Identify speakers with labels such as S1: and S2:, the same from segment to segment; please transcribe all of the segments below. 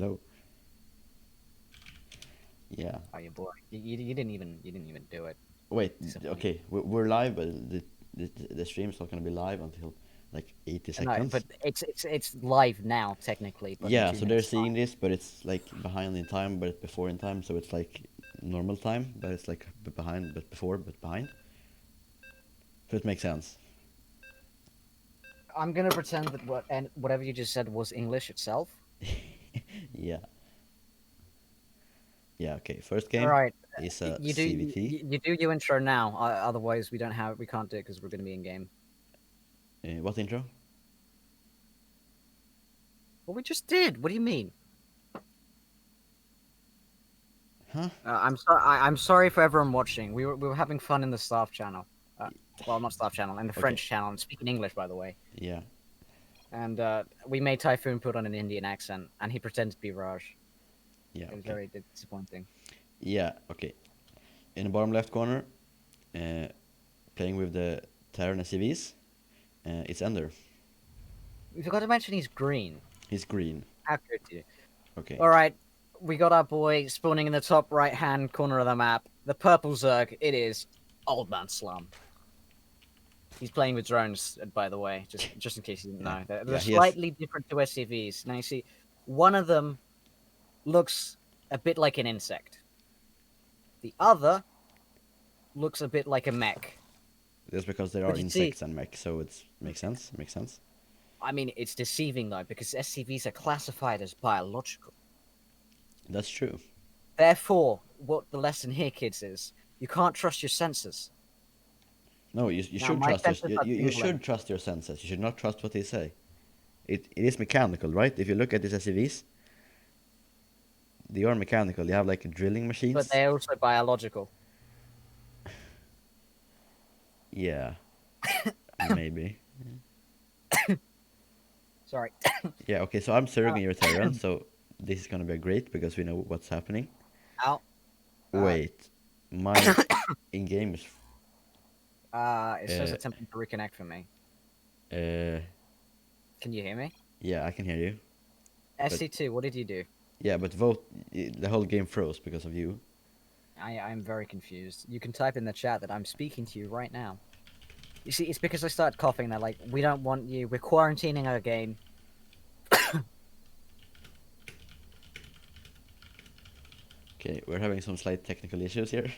S1: Hello. Yeah.
S2: Oh, you boy. You didn't even do it.
S1: Wait.
S2: Disappointing.
S1: Okay. We're live, but the stream's not gonna be live until like 80
S2: No,
S1: seconds.
S2: but it's live now technically, but in
S1: Yeah.
S2: two
S1: So they're
S2: minutes
S1: seeing
S2: time.
S1: this, but it's like behind in time, but it's before in time. So it's like normal time, but it's like behind, but before, but behind. So it makes sense.
S2: I'm gonna pretend that whatever you just said was English itself.
S1: Yeah. Yeah. Okay. First
S2: All
S1: game
S2: right,
S1: is a
S2: you do
S1: CVT.
S2: you do your intro now. Otherwise, we can't do it because we're gonna be in game.
S1: What intro?
S2: Well, we just did. What do you mean?
S1: Huh?
S2: I'm sorry for everyone watching. We were having fun in the staff channel. Well, not staff channel, in the
S1: Okay.
S2: French channel. I'm speaking English, by the way.
S1: Yeah.
S2: And we made Typhoon put on an Indian accent, and he pretended to be Raj.
S1: Yeah.
S2: It was
S1: Okay.
S2: very disappointing.
S1: Yeah. Okay. In the bottom left corner, uh, playing with the Terran SCVs, it's Ender.
S2: We forgot to mention he's green.
S1: He's green.
S2: How could you?
S1: Okay.
S2: All right, we got our boy spawning in the top right-hand corner of the map. The purple Zerg. It is Old Man Slum. He's playing with drones, by the way, just in case you didn't
S1: Yeah.
S2: know. They're
S1: Yeah. He has.
S2: slightly different to SCVs. Now you see, one of them looks a bit like an insect. The other looks a bit like a mech.
S1: That's because there are
S2: But you see,
S1: insects and mech, so it makes sense. Makes sense.
S2: I mean, it's deceiving though because SCVs are classified as biological.
S1: That's true.
S2: Therefore, what the lesson here, kids, is you can't trust your senses.
S1: No, you
S2: Now,
S1: should
S2: my
S1: trust your
S2: senses are
S1: you
S2: tingling.
S1: should trust your senses. You should not trust what they say. It is mechanical, right? If you look at these SCVs, they are mechanical. They have like drilling
S2: But
S1: machines.
S2: they're also biological.
S1: Yeah, maybe.
S2: Sorry.
S1: Yeah. Okay. So I'm
S2: Uh,
S1: surroging your Terran, so this is gonna be great because we know what's happening.
S2: Ow. Uh,
S1: Wait, my in game is
S2: it says
S1: uh
S2: attempting to reconnect for me.
S1: uh
S2: Can you hear me?
S1: yeah, I can hear you. But
S2: SC2, what did you do?
S1: yeah, but vote the whole game froze because of you.
S2: I'm very confused. You can type in the chat that I'm speaking to you right now. You see, it's because I started coughing. They're like, we don't want you. We're quarantining our game.
S1: Okay, we're having some slight technical issues here.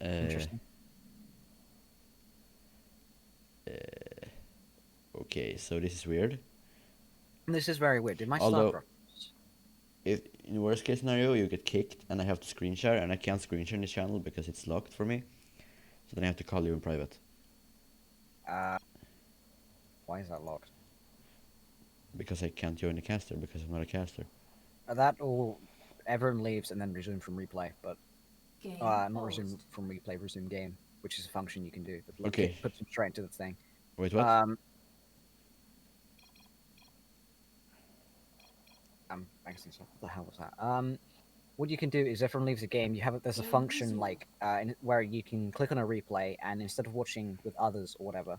S1: Uh,
S2: Interesting.
S1: okay, so this is weird.
S2: This is very weird. Did my start
S1: Although,
S2: drop?
S1: if in worst case scenario you get kicked and I have to screen share and I can't screen share in this channel because it's locked for me, so then I have to call you in private
S2: Uh, why is that locked?
S1: because I can't join the caster because I'm not a caster.
S2: That all everyone leaves and then resume from replay, but
S3: Game
S2: not resume
S3: paused.
S2: from replay, resume game, which is a function you can do. But like,
S1: Okay,
S2: it puts them straight into the thing.
S1: wait, what?
S2: Um, I'm actually sorry, what the hell was that? What you can do is everyone leaves a game. You have there's a
S3: Game
S2: function
S3: resumed.
S2: like where you can click on a replay, and instead of watching with others or whatever,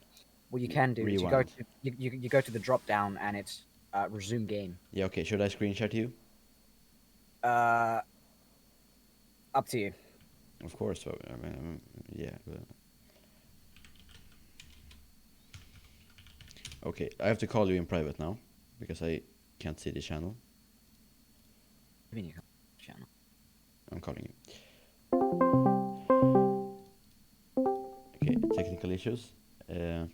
S2: what you can do is you go
S1: Rewind.
S2: to you go to the drop down and it's resume game.
S1: Yeah, okay, should I screen share to you?
S2: Uh, Up to you.
S1: Of course, so, I mean, yeah. Okay, I have to call you in private now because I can't see the channel.
S2: I mean, you can channel.
S1: I'm calling you. Okay, technical issues. Okay,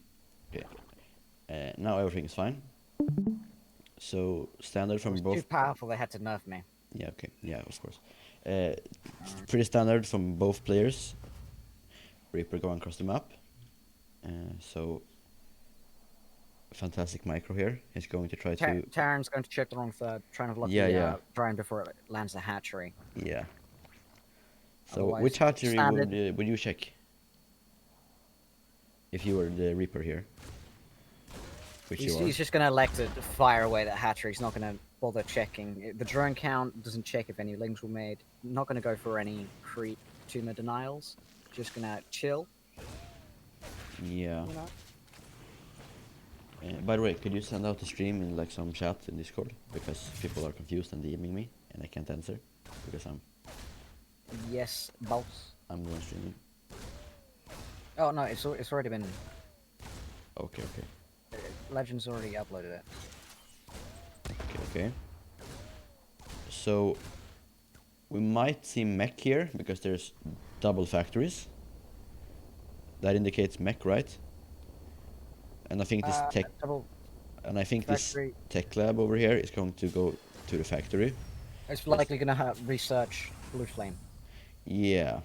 S1: now everything is fine. So standard
S2: It
S1: from
S2: was too
S1: both.
S2: powerful. They had to nerf me.
S1: Yeah, okay, yeah, of course. Pretty standard from both players. Reaper going across the map. So fantastic micro here. He's going to try to.
S2: Terran's going to check the wrong third, trying to block
S1: Yeah,
S2: the
S1: yeah,
S2: drone before it lands the hatchery.
S1: yeah. So
S2: Otherwise,
S1: which hatchery
S2: standard.
S1: would you check if you were the Reaper here? Which you are.
S2: He's just going to elect to fire away that hatchery. He's not going to bother checking. The drone count doesn't check if any links were made. Not going to go for any creep tumor denials. Just going to chill.
S1: Yeah.
S2: You know?
S1: By the way, could you send out the stream in like some chat in Discord? Because people are confused and DMing me and I can't answer because
S2: Yes, boss.
S1: I'm going streaming.
S2: Oh no, it's already been.
S1: Okay, okay.
S2: Legends already uploaded it.
S1: Okay, okay. So we might see mech here because there's double factories. That indicates mech, right? And I think this
S2: Double
S1: this
S2: factory.
S1: tech lab over here is going to go to the factory.
S2: It's likely gonna have research blue flame.
S1: Yeah.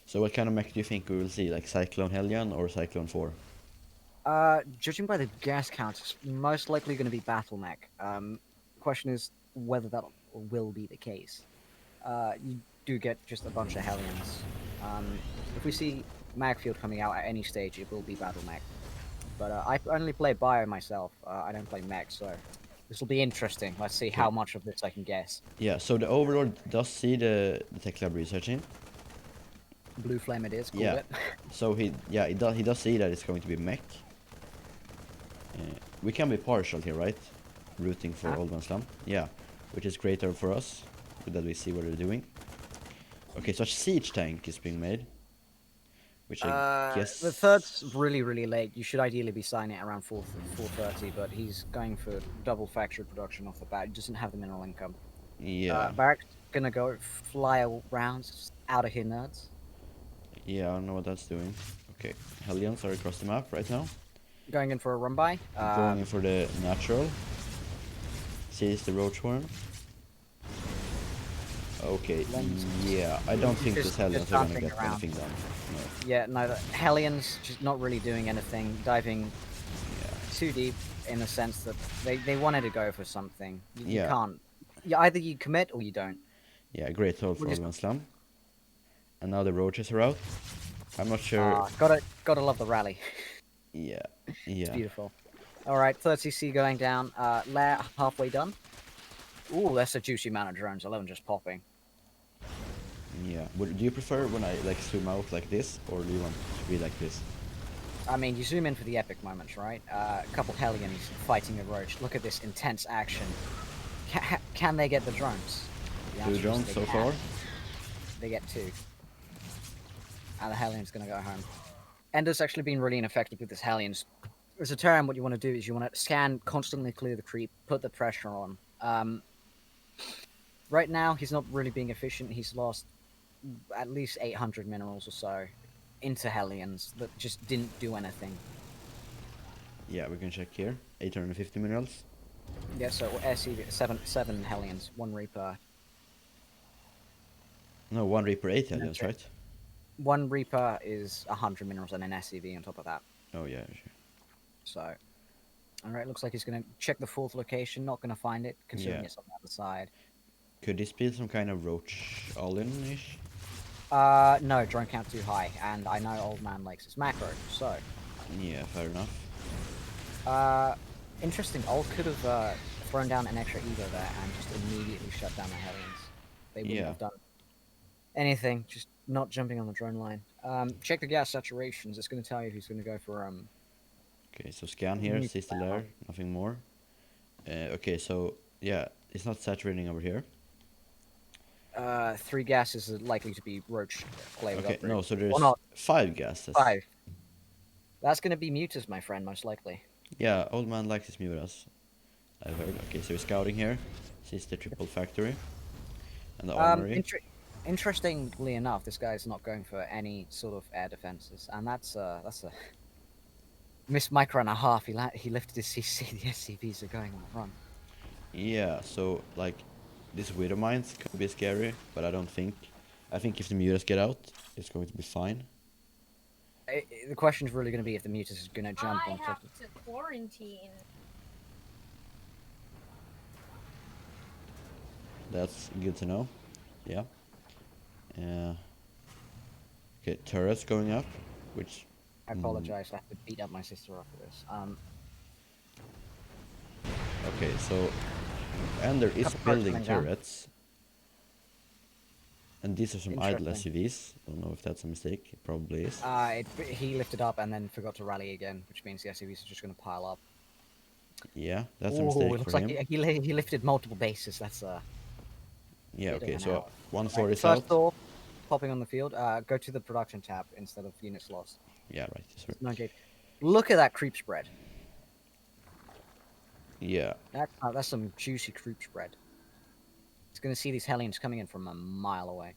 S1: So what kind of mech do you think we will see? Like Cyclone Hellion or Cyclone 4?
S2: Judging by the gas count, it's most likely going to be battle mech. Question is whether that will be the case. You do get just a bunch of Hellions. If we see Magfield coming out at any stage, it will be battle mech. But I only play bio myself. I don't play mech, so this will be interesting. Let's see how much of this I can guess.
S1: Yeah, so the Overlord does see the tech lab researching.
S2: Blue flame it is, call
S1: Yeah.
S2: it.
S1: So he does see that it's going to be mech. We can be partial here, right? Rooting for Old Man Slum. Yeah, which is greater for us, that we see what they're doing. Okay, so a siege tank is being made. Which I guess...
S2: The third's really, really late. You should ideally be signing it around 4:30, but he's going for double factory production off the bat. He doesn't have the mineral income.
S1: Yeah.
S2: Barrack's gonna go fly around out of here, nerds.
S1: Yeah, I don't know what that's doing. Okay, Hellions are across the map right now.
S2: Going in for a run by.
S1: Going in for the natural. Sees the roach worm. Okay, yeah, I don't think this Hellions are gonna get anything done. No.
S2: Yeah, no, the Hellions just not really doing anything, diving too deep in the sense that they wanted to go for something. You can't. Either you commit or you don't.
S1: Yeah, great hold for Old Man Slum. And now the roaches are out. I'm not sure.
S2: Gotta love the rally.
S1: Yeah,
S2: It's beautiful. Alright, 30C going down. Lair halfway done. Ooh, that's a juicy amount of drones. 11 just popping.
S1: Yeah. Do you prefer when I like zoom out like this, or do you want it to be like this?
S2: I mean, you zoom in for the epic moments, right? A couple Hellions fighting a roach. Look at this intense action. Can they get the drones?
S1: 2 drones so far.
S2: They get 2. And the Hellion's gonna go home. Ender's actually been really ineffective with this Hellions. As a Terran, what you want to do is you want to scan, constantly clear the creep, put the pressure on. Right now, he's not really being efficient. He's lost at least 800 minerals or so into Hellions that just didn't do anything.
S1: Yeah, we can check here. 850 minerals.
S2: Yeah, so SCV, 7 Hellions, 1 Reaper.
S1: No, 1 Reaper, 8 Hellions, right?
S2: 1 Reaper is 100 minerals and an SCV on top of that.
S1: Oh yeah, sure.
S2: So, alright, looks like he's gonna check the 4th location, not gonna find it, considering it's on the other side.
S1: Could this be some kind of roach all-in-ish?
S2: No, drone count too high, and I know Old Man likes his macro, so...
S1: Yeah, fair enough.
S2: Interesting, Old could have thrown down an extra Evo there and just immediately shut down the Hellions. They wouldn't have done anything, just not jumping on the drone line. Check the gas saturations, it's going to tell you if he's going to go for...
S1: Okay, so scan here, sees the lair, nothing more. Okay, so, yeah, it's not saturating over here.
S2: 3 gases are likely to be roach flavored.
S1: Okay, no, so there's 5 gases.
S2: 5. That's going to be mutas, my friend, most likely.
S1: Yeah, Old Man likes his mutas, I've heard. Okay, so he's scouting here, sees the triple factory and the armory.
S2: Interestingly enough, this guy's not going for any sort of air defenses, and that's a missed micro and a half. He lifted his CC. The SCVs are going on the run.
S1: Yeah, so like this Widow Mines could be scary, but I don't think. I think if the mutas get out, it's going to be fine.
S2: The question is really going to be if the mutas is going to jump on top.
S3: I have to quarantine.
S1: That's good to know. Yeah. Okay, turrets going up, which...
S2: I apologize, I have to beat up my sister after this.
S1: Okay, so Ender is building turrets. And these are some idle
S2: Interesting.
S1: SUVs. Don't know if that's a mistake. It probably is.
S2: He lifted up and then forgot to rally again, which means the SUVs are just going to pile up.
S1: Yeah, that's a
S2: Oh,
S1: mistake
S2: it
S1: for
S2: looks like
S1: him.
S2: he lifted multiple bases. That's a
S1: Yeah,
S2: bit of
S1: okay,
S2: an
S1: so
S2: out.
S1: one
S2: Right,
S1: Thor is
S2: first
S1: out.
S2: Thor popping on the field. Go to the production tab instead of units lost.
S1: Yeah, right, sorry.
S2: No gate. Look at that creep spread.
S1: Yeah,
S2: That's some juicy creep spread. It's going to see these Hellions coming in from a mile away.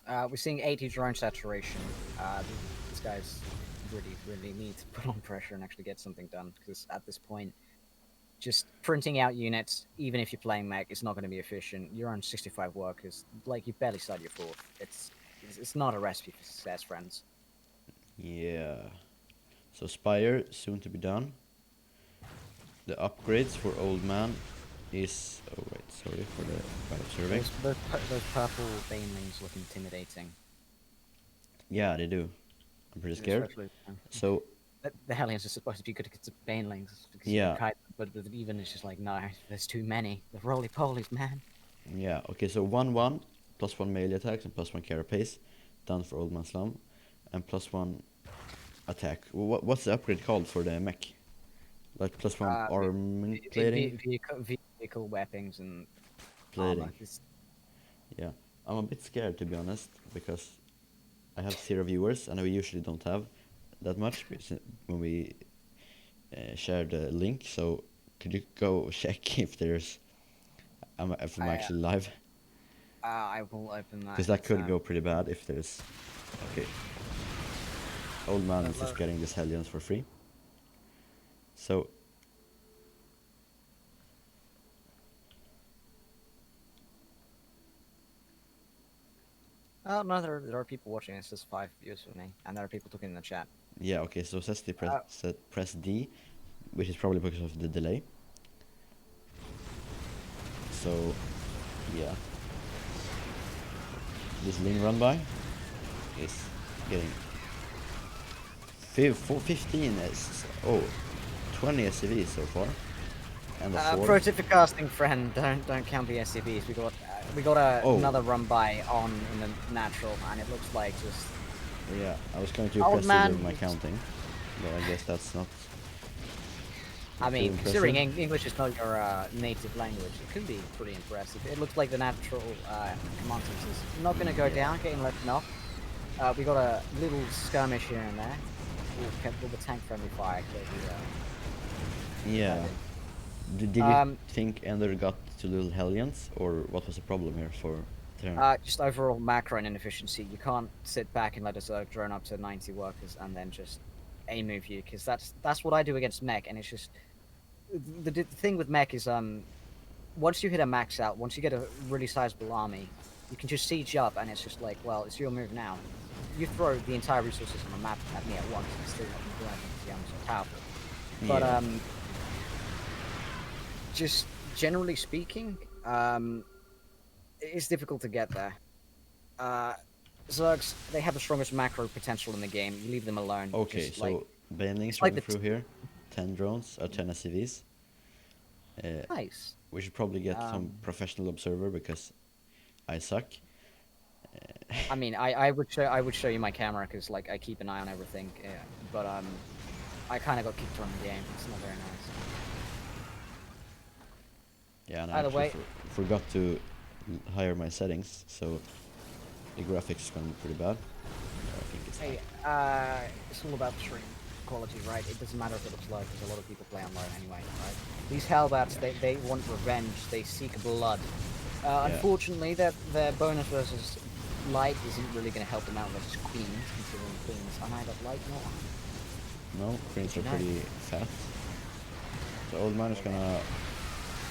S2: We're seeing 80 drone saturation. These guys really need to put on pressure and actually get something done, because at this point, just printing out units, even if you're playing mech, it's not going to be efficient. You're on 65 workers, like you've barely started your fourth. It's not a recipe for success, friends.
S1: yeah. So Spire, soon to be done. The upgrades for Old Man is... Oh, wait, sorry for the bad observing.
S2: Those purple banelings look intimidating.
S1: Yeah, they do. I'm pretty scared.
S2: Especially,
S1: So,
S2: the Hellions are supposed to be good against banelings because you
S1: yeah,
S2: can kite them, but even it's just like, no, there's too many. The roly-polies, man.
S1: yeah. Okay, so 1-1, +1 melee attacks and +1 carapace, done for Old Man Slum, and +1 attack. What's the upgrade called for the mech? Like +1 armament plating?
S2: Vehicle weapons and
S1: Plating.
S2: armor.
S1: Yeah. I'm a bit scared, to be honest, because I have 0 viewers, and we usually don't have that much when we share the link. So could you go check if there's if I'm
S2: I,
S1: actually live?
S2: I will open that.
S1: Because that could go pretty bad if there's... Okay. Old Man is just getting these Hellions for free. So...
S2: Oh no, there are people watching. It's just 5 views for me, and there are people talking in the chat.
S1: Yeah, okay, so Cesti
S2: Uh,
S1: press D, which is probably because of the delay. So, yeah. This Ling run by is getting 15 oh, 20 SCVs so far. And a 4.
S2: pro tip for casting, friend: don't count the SCVs. We got another run by on in the natural, and it looks like just
S1: Yeah, I was going to
S2: Old
S1: press C
S2: man.
S1: during my counting, but I guess that's not...
S2: I
S1: too
S2: mean,
S1: impressive.
S2: considering English is not your native language, it could be pretty impressive. It looks like the natural command sense is not going to go down, getting left off. We got a little skirmish here and there. Kept all the tank-friendly fire.
S1: Yeah. Did you think Ender got too little Hellions, or what was the problem here for Terran?
S2: Just overall macro and inefficiency. You can't sit back and let a Zerg drone up to 90 workers and then just A-move you, because that's what I do against mech, and it's just... The thing with mech is, once you hit a max out, once you get a really sizable army, you can just siege up, and it's just like, well, it's your move now. You throw the entire resources on the map at me at once, and still not do anything because the army's so powerful. But
S1: Yeah.
S2: just generally speaking, it's difficult to get there. Zergs, they have the strongest macro potential in the game. You leave them alone.
S1: Okay,
S2: just,
S1: so
S2: like,
S1: Banelings
S2: it's like
S1: running through here, 10 drones, or 10 SCVs.
S2: nice.
S1: We should probably get some professional observer because I suck.
S2: I mean, I would show you my camera because like I keep an eye on everything, but I kind of got kicked from the game. It's not very nice.
S1: Yeah, and I
S2: Either
S1: actually
S2: way,
S1: forgot to higher my settings, so the graphics is going to be pretty bad. I think it's
S2: hey, it's all about stream quality, right? It doesn't matter if it looks low because a lot of people play on low anyway, right? These Hellbats, they want revenge. They seek blood. Unfortunately, their bonus versus light isn't really going to help them out versus queens, considering queens are neither light nor...
S1: No, Queens are pretty fat. So Old Man is gonna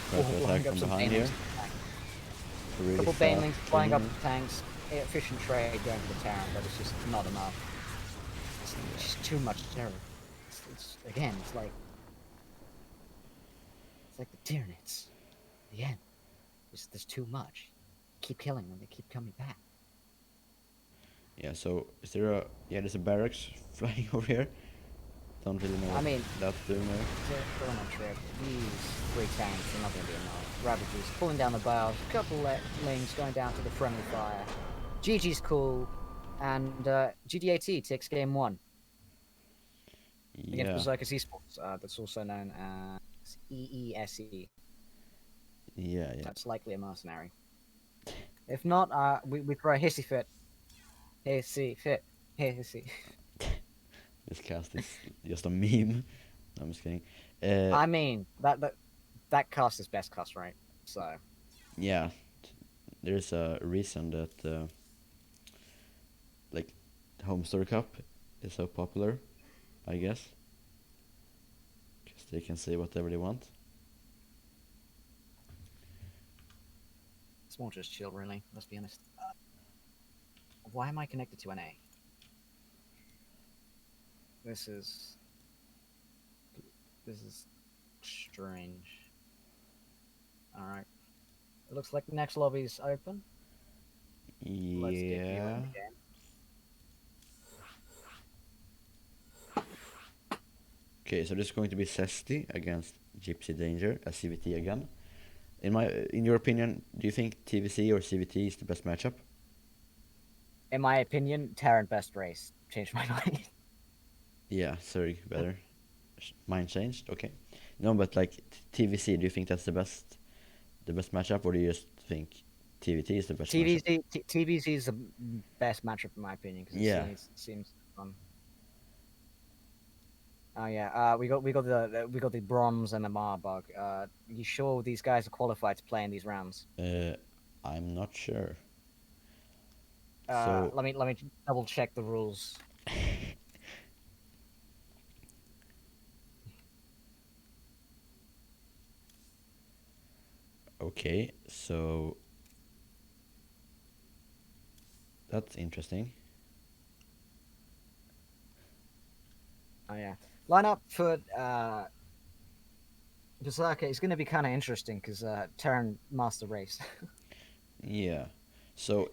S1: try to attack from behind here. A really
S2: Couple
S1: fat
S2: banelings flying up
S1: team.
S2: the tanks. Efficient trade going to the Terran, but it's just not enough. It's just too much terror. Again, it's like the Tyranids. The end. There's too much. Keep killing them. They keep coming back.
S1: Yeah, so is there a... Yeah, there's a barracks flying over here. Don't really know
S2: I
S1: what
S2: mean,
S1: that's doing there.
S2: Go on a trip. These 3 tanks are not going to be enough. Ravagers pulling down the bars, a couple lanes going down to the friendly fire. GG's cool, and GdA-Team takes game 1 against
S1: Yeah,
S2: Berserker's eSports. That's also known as EESE.
S1: yeah, yeah.
S2: That's likely a mercenary. If not, we throw a hissy fit. Hissy fit. Hissy.
S1: This cast is just a meme. No, I'm just kidding.
S2: I mean, that cast is best cast, right? So,
S1: Yeah, there's a reason that like Home Store Cup is so popular, I guess, because they can say whatever they want.
S2: it's more just chill, really. Let's be honest. Why am I connected to NA? This is strange. All right. It looks like the next lobby's open. Let's get you in
S1: Yeah.
S2: the game.
S1: Okay, so this is going to be Cesti against Gypsy Danger, a CVT again. In your opinion, do you think TVC or CVT is the best matchup?
S2: In my opinion, Terran best race. Changed my mind.
S1: Yeah, sorry, better. Mind changed. Okay. No, but like TVC, do you think that's the best matchup, or do you just think TVT is the best matchup?
S2: TVZ is the best matchup in my opinion because
S1: Yeah.
S2: it seems fun. Oh yeah, we got the bronze and the Marbug. You sure these guys are qualified to play in these rounds?
S1: I'm not sure. So
S2: Let me double check the rules.
S1: okay, so that's interesting.
S2: Oh yeah, lineup for Berserker is going to be kind of interesting because Terran Master Race.
S1: Yeah. So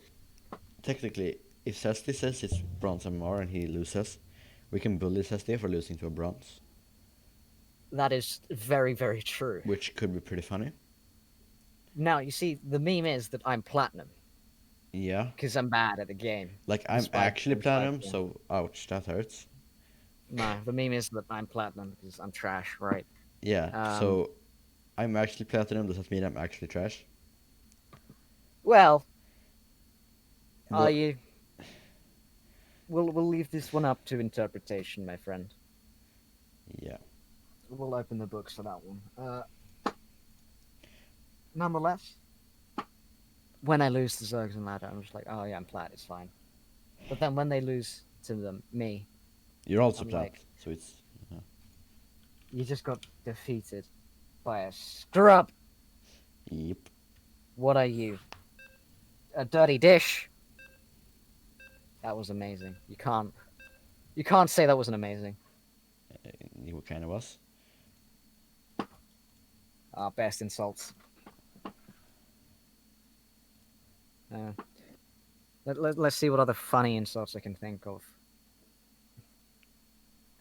S1: technically, if Cesti says it's bronze MMR and he loses, we can bully Cesti for losing to a bronze,
S2: That is very, very true.
S1: which could be pretty funny.
S2: Now, you see, the meme is that I'm platinum
S1: Yeah.
S2: because I'm bad at the game.
S1: Like I'm
S2: Despite,
S1: actually
S2: despite
S1: platinum,
S2: yeah.
S1: so ouch, that hurts.
S2: No, the meme is that I'm platinum because I'm trash, right?
S1: Yeah.
S2: Um,
S1: So I'm actually platinum. Does that mean I'm actually trash?
S2: well, are
S1: Well,
S2: you? We'll leave this one up to interpretation, my friend.
S1: yeah.
S2: We'll open the books for that one. Nonetheless, when I lose to Zergs and Ladder, I'm just like, oh yeah, I'm plat, it's fine. But then when they lose to me,
S1: You're also
S2: I'm
S1: plat,
S2: like,
S1: so it's.
S2: you just got defeated by a scrub.
S1: Yep.
S2: What are you? A dirty dish? That was amazing. You can't say that wasn't amazing.
S1: He kind of was.
S2: Best insults. Let's see what other funny insults I can think of.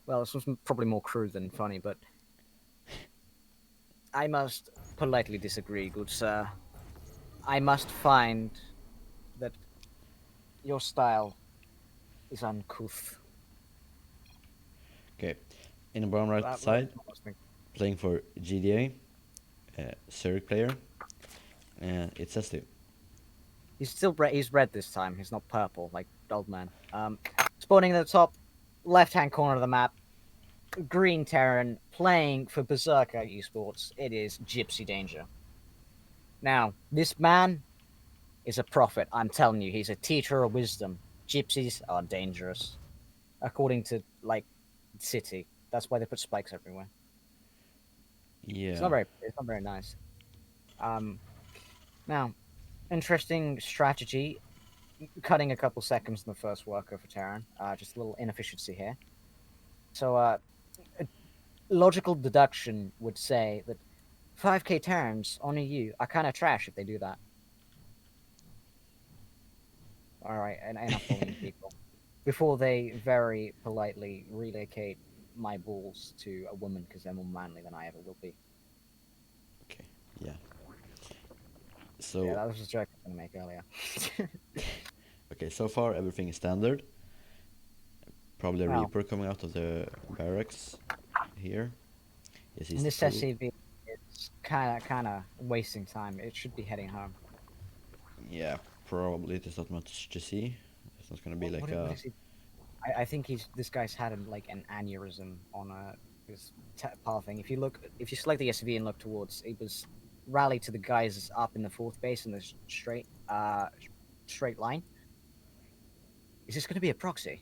S2: Well, this was probably more crude than funny, but I must politely disagree, good sir. I must find that your style is uncouth.
S1: Okay. In the bottom right side, playing for GdA, Zerg player, it's Cesti.
S2: He's red this time. He's not purple like old man. Spawning in the top left-hand corner of the map, green Terran playing for Berserker eSports. It is Gypsy Danger. Now, this man is a prophet. I'm telling you, he's a teacher of wisdom. Gypsies are dangerous, according to like City. That's why they put spikes everywhere.
S1: Yeah.
S2: It's not very nice. Now, interesting strategy. Cutting a couple seconds in the first worker for Terran. Just a little inefficiency here. So, a logical deduction would say that 5k Terrans on EU are kind of trash if they do that. All right, and enough bullying people before they very politely relocate my balls to a woman because they're more manly than I ever will be.
S1: Okay, yeah. So
S2: Yeah, that was a joke I was gonna make earlier.
S1: okay, so far everything is standard. Probably a
S2: Well,
S1: Reaper coming out of the barracks here. Yes, he's
S2: and this
S1: full.
S2: SCV is kind of wasting time. It should be heading home.
S1: Yeah, probably there's not much to see. It's not gonna be like
S2: What
S1: a.
S2: is he? I think this guy's had like an aneurysm on his path thing. If you select the SCV and look towards, it was rallied to the guys up in the fourth base in the straight line. Is this going to be a proxy?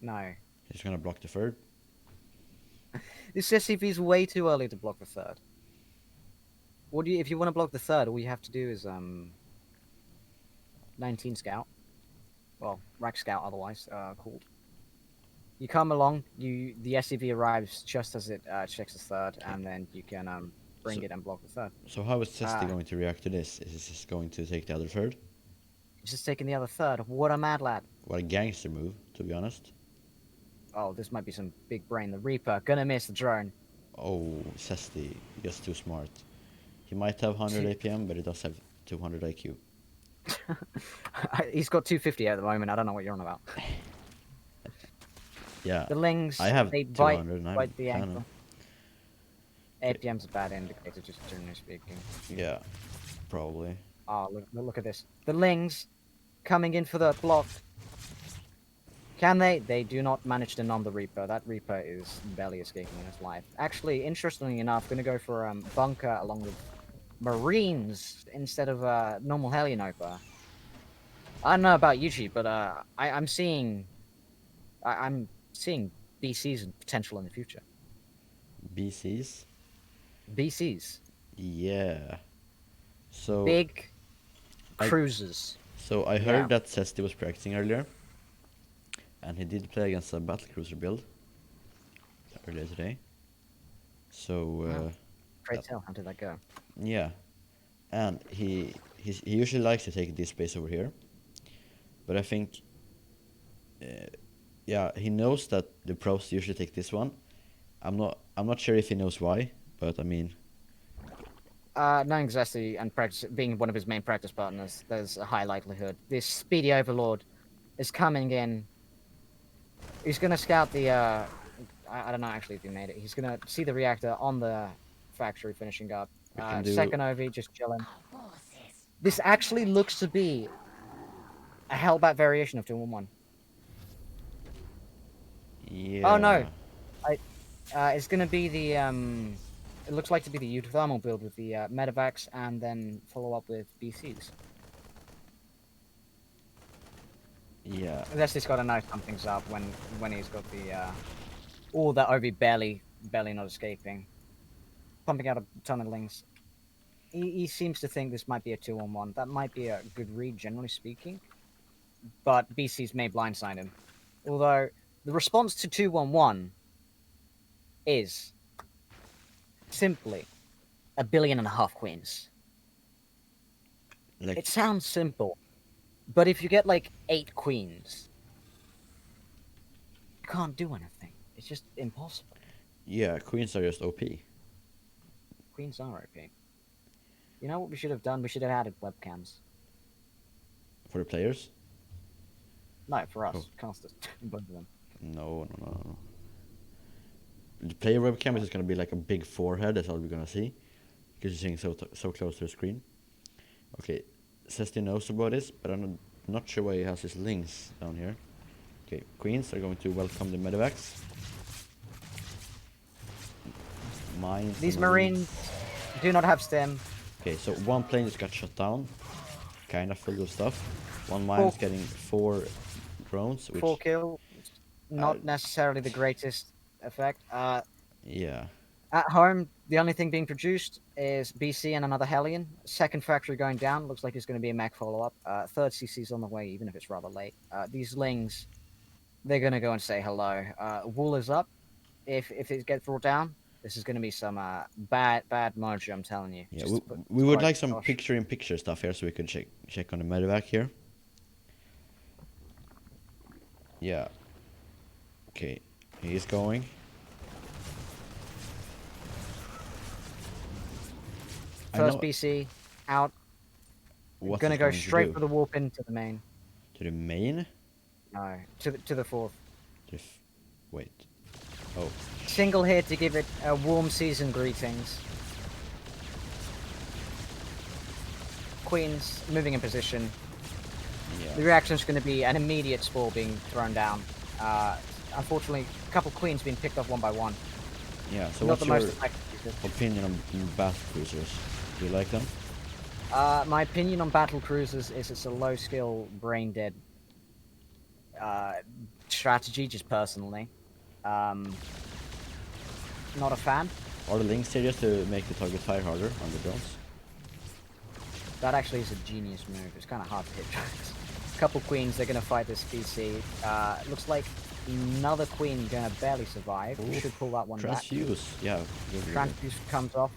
S2: No.
S1: He's gonna block the third.
S2: This SCV is way too early to block the third. If you want to block the third, all you have to do is 19 scout. Well, rack scout otherwise called. You come along, the SCV arrives just as it checks the third, and then you can bring
S1: So-
S2: it and block the third.
S1: So how is Cesti going to react to this? Is he just going to take the other third?
S2: He's just taking the other third. What a mad lad.
S1: What a gangster move, to be honest.
S2: Oh, this might be some big brain. The Reaper gonna miss the drone.
S1: Oh, Cesti, just too smart. He might have 100 APM, but he does have 200 IQ.
S2: He's got 250 at the moment. I don't know what you're on about.
S1: Yeah,
S2: The Lings,
S1: I have
S2: they
S1: 200 and I'm
S2: bite the
S1: canon.
S2: ankle. APM's a bad indicator, just generally speaking.
S1: Yeah, probably.
S2: Oh, look at this. The Lings coming in for the block. Can they? They do not manage to numb the Reaper. That Reaper is barely escaping in its life. Actually, interestingly enough, going to go for Bunker along with Marines instead of normal Hellion Oper. I don't know about YouTube, but I'm seeing BCs and potential in the future.
S1: BCs?
S2: BCs,
S1: Yeah. So
S2: big
S1: I-
S2: cruisers.
S1: So I
S2: Yeah.
S1: heard that Cesti was practicing earlier, and he did play against a battlecruiser build earlier today. So
S2: Wow. Pray
S1: that-
S2: tell, how did that go?
S1: yeah, and he usually likes to take this base over here, but I think yeah, he knows that the pros usually take this one. I'm not sure if he knows why, but I mean
S2: Knowing Zesty and practice being one of his main practice partners, there's a high likelihood this speedy overlord is coming in. He's gonna scout the. I don't know actually if he made it. He's gonna see the reactor on the factory finishing up.
S1: We can do-
S2: Second OV just chilling. This actually looks to be a Hellbat variation of 2-1-1.
S1: yeah.
S2: Oh no, it's gonna be the It looks like to be the Euthermal build with the Medivacs and then follow up with BCs.
S1: Yeah.
S2: Unless he's got to know something's up when he's got the all that OV barely not escaping, pumping out a ton of links. He seems to think this might be a 2-on-1. That might be a good read, generally speaking, but BCs may blindside him. Although the response to 2-1-1 is simply 1.5 billion queens.
S1: Like
S2: It sounds simple, but if you get like 8 queens, you can't do anything. It's just impossible.
S1: yeah, queens are just OP.
S2: Queens are OP. You know what we should have done? We should have added webcams.
S1: For the players?
S2: No, for us.
S1: Oh.
S2: Casters. Both of them.
S1: No. The player webcam is just gonna be like a big forehead. That's all we're gonna see, because you're sitting so close to the screen. Okay, Cesti knows about this, but I'm not sure why he has his links down here. Okay, queens are going to welcome the medevacs. Mines.
S2: These
S1: and
S2: Marines do not have stem.
S1: Okay, so one plane just got shut down, kind of full of stuff. One mine's getting 4 drones, which
S2: 4 kill. Not necessarily the greatest effect.
S1: yeah,
S2: At home, the only thing being produced is BC and another Hellion. Second factory going down. Looks like it's going to be a mech follow-up. Third CC's on the way, even if it's rather late. These Lings, they're going to go and say hello. Wool is up. If it gets brought down, this is going to be some bad mojo, I'm telling you.
S1: yeah.
S2: Just
S1: We would
S2: quite
S1: like some
S2: gosh.
S1: picture-in-picture stuff here, so we could check on the medevac here. Yeah. Okay, he is going. I
S2: First
S1: know
S2: BC out.
S1: what
S2: Gonna
S1: it's
S2: go
S1: going to
S2: straight
S1: do.
S2: for the warp into the main.
S1: To the main?
S2: No, to the fourth.
S1: To wait. Oh.
S2: Single here to give it a warm season greetings. Queens moving in position.
S1: Yeah.
S2: The reaction is going to be an immediate spore being thrown down. Unfortunately, a couple queens being picked off one by one.
S1: Yeah, so
S2: Not
S1: what's
S2: the
S1: your
S2: most effective user.
S1: opinion on battle cruisers? Do you like them?
S2: My opinion on battle cruisers is it's a low skill, brain dead uh, strategy, just personally. Um, not a fan.
S1: Are the links here just to make the target fire harder on the drones?
S2: That actually is a genius move. It's kind of hard to hit drones. Couple queens, they're going to fight this BC. Looks like another queen going to barely survive.
S1: Oof.
S2: Should pull that one back.
S1: Transfuse. Yeah. Good.
S2: Transfuse comes off.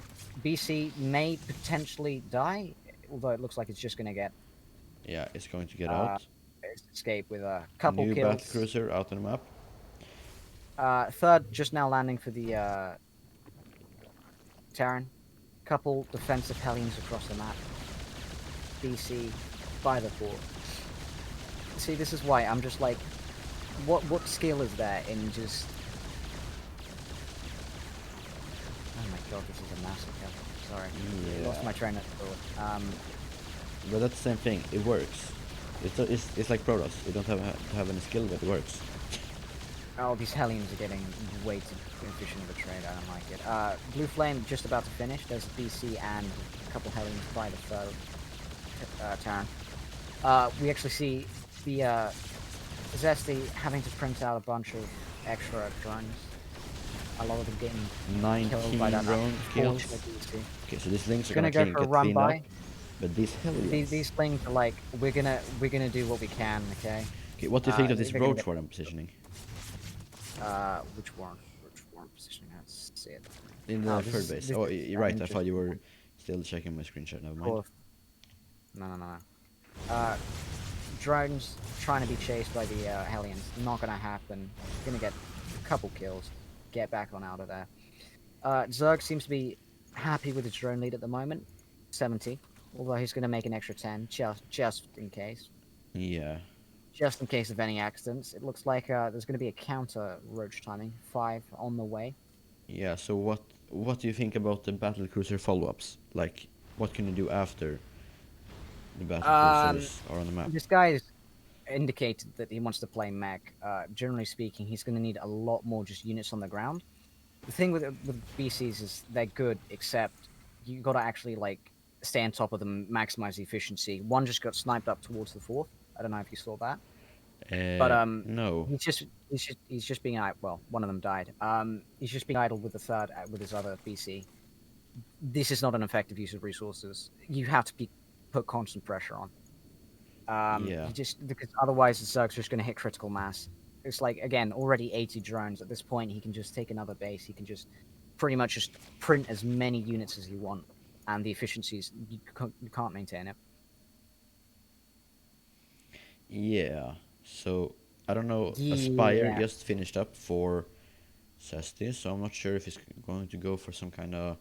S2: BC may potentially die, although it looks like it's just going to get
S1: Yeah, it's going to get out.
S2: escape with a couple
S1: New
S2: kills.
S1: battle cruiser out on the map.
S2: Third just now landing for the Terran. Couple defensive Hellions across the map. BC by the fort. See, this is why I'm just like, what skill is there in just? Oh my god, this is a massacre. Sorry,
S1: Yeah.
S2: lost my train of thought.
S1: But that's the same thing. It works. It's like Protoss. You don't have to have any skill, but it works.
S2: Oh, these Hellions are getting way too efficient of a trade. I don't like it. Blue Flame just about to finish. There's BC and a couple Hellions by the third Terran. We actually see the Zesty having to print out a bunch of extra drones. A lot of them getting killed by
S1: 19
S2: that
S1: drone kills.
S2: unfortunate BC.
S1: Okay, so these links are
S2: Gonna
S1: gonna
S2: go for a
S1: get
S2: run
S1: cleaned
S2: by.
S1: up. But these Hellions.
S2: These things are like, we're gonna do what we can, okay?
S1: Okay, what do you think of this
S2: they're gonna
S1: roach
S2: get-
S1: warden positioning?
S2: Which one? Which one positioning? Let's see it.
S1: In the
S2: Oh, this
S1: third
S2: is-
S1: base.
S2: this
S1: Oh,
S2: is
S1: you're right. I thought you
S2: interesting.
S1: were still checking my screenshot. Never mind.
S2: Fourth. No. Drones trying to be chased by the Hellions. Not gonna happen. Gonna get a couple kills. Get back on out of there. Zerg seems to be happy with his drone lead at the moment. 70. Although he's gonna make an extra 10 just in case.
S1: Yeah.
S2: Just in case of any accidents. It looks like there's gonna be a counter roach timing. 5 on the way.
S1: Yeah. So what do you think about the battle cruiser follow-ups? Like, what can you do after the battle cruisers are on the map?
S2: This guy's indicated that he wants to play mech. Generally speaking, he's going to need a lot more just units on the ground. The thing with BCs is they're good, except you got to actually like stay on top of them, maximize the efficiency. One just got sniped up towards the fourth. I don't know if you saw that, but
S1: No.
S2: he's just being well. One of them died. He's just being idle with the third with his other BC. This is not an effective use of resources. You have to put constant pressure on.
S1: Yeah.
S2: Because otherwise the Zerg's just going to hit critical mass. It's like, again, already 80 drones. At this point, he can just take another base. He can just pretty much just print as many units as you want. And the efficiencies, you can't maintain it.
S1: Yeah. So I don't know. Aspire
S2: Yeah.
S1: just finished up for Sesti, so I'm not sure if he's going to go for some kind of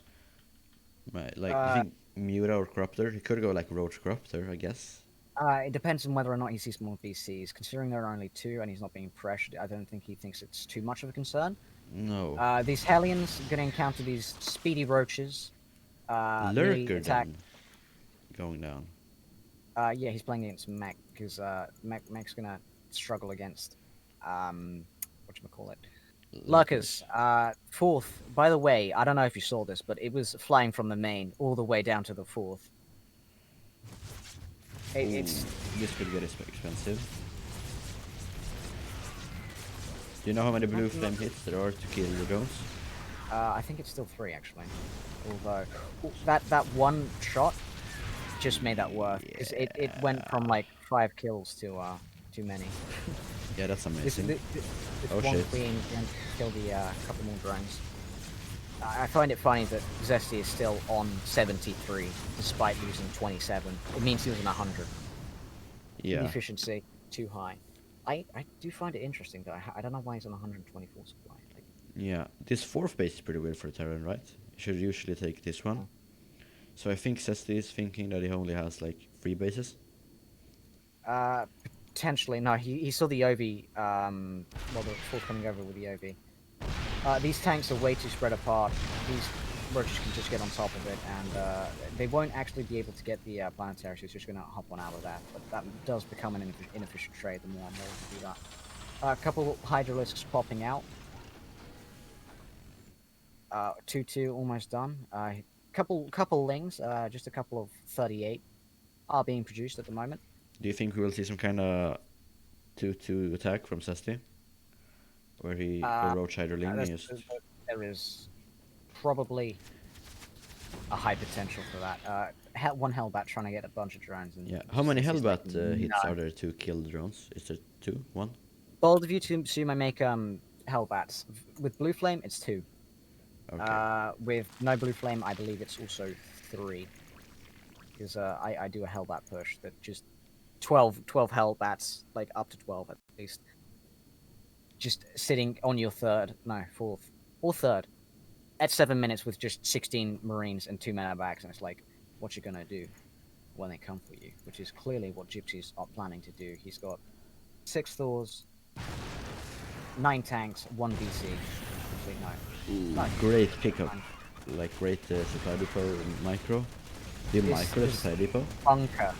S1: like. Do you think Mura or Corruptor? He could go like Roach Corruptor, I guess.
S2: It depends on whether or not he sees more BCs. Considering there are only 2 and he's not being pressured, I don't think he thinks it's too much of a concern.
S1: No.
S2: These Hellions are going to encounter these speedy roaches. Melee
S1: Lurker
S2: attack.
S1: then going down.
S2: Yeah, he's playing against Mech because Mech's gonna struggle against whatchamacallit. Lurkers. Fourth. By the way, I don't know if you saw this, but it was flying from the main all the way down to the fourth. It's
S1: This could get expensive. Do you know how many blue flame hits there are to kill the drones?
S2: I think it's still 3 actually. Although that one shot just made that worth because it went from like 5 kills to too many.
S1: Yeah, that's
S2: This
S1: amazing. Oh,
S2: one
S1: shit.
S2: queen can kill the couple more drones. I find it funny that Zesty is still on 73 despite losing 27. It means he was on 100. The
S1: Yeah.
S2: efficiency too high. I do find it interesting though. I don't know why he's on 124 supply. Like,
S1: Yeah. This fourth base is pretty weird for Terran, right? You should usually take this one. So I think Sesti is thinking that he only has like 3 bases.
S2: Potentially, no. He saw the Ovi. Well, before coming over with the Ovi. These tanks are way too spread apart. These roaches can just get on top of it, and they won't actually be able to get the planetary, so it's just going to hop on out of that. But that does become an inefficient trade the more and more we do that. A couple Hydralisks popping out. 2-2 almost done. Couple Lings, just a couple of 38 are being produced at the moment.
S1: Do you think we will see some kind of 2-2 attack from Sesti? Where he Roach Hydroling and just...
S2: There is probably a high potential for that. One Hellbat trying to get a bunch of drones. And
S1: Yeah, how many
S2: Sesti's
S1: Hellbat
S2: like,
S1: hits
S2: no.
S1: are there to kill the drones? Is there 2? 1?
S2: Bold of you to assume I make Hellbats. With Blue Flame, it's 2.
S1: Okay.
S2: With no Blue Flame, I believe it's also 3. Because I do a Hellbat push that just 12 Hellbats, like up to 12 at least. Just sitting on your fourth, or third, at 7 minutes with just 16 Marines and 2 mana bags, and it's like, what you gonna do when they come for you? Which is clearly what Gypsy's are planning to do. He's got 6 Thors, 9 tanks, 1 BC. Actually, no.
S1: Great pickup. Like great supply depot micro. The micro
S2: this
S1: supply depot.
S2: Bunker.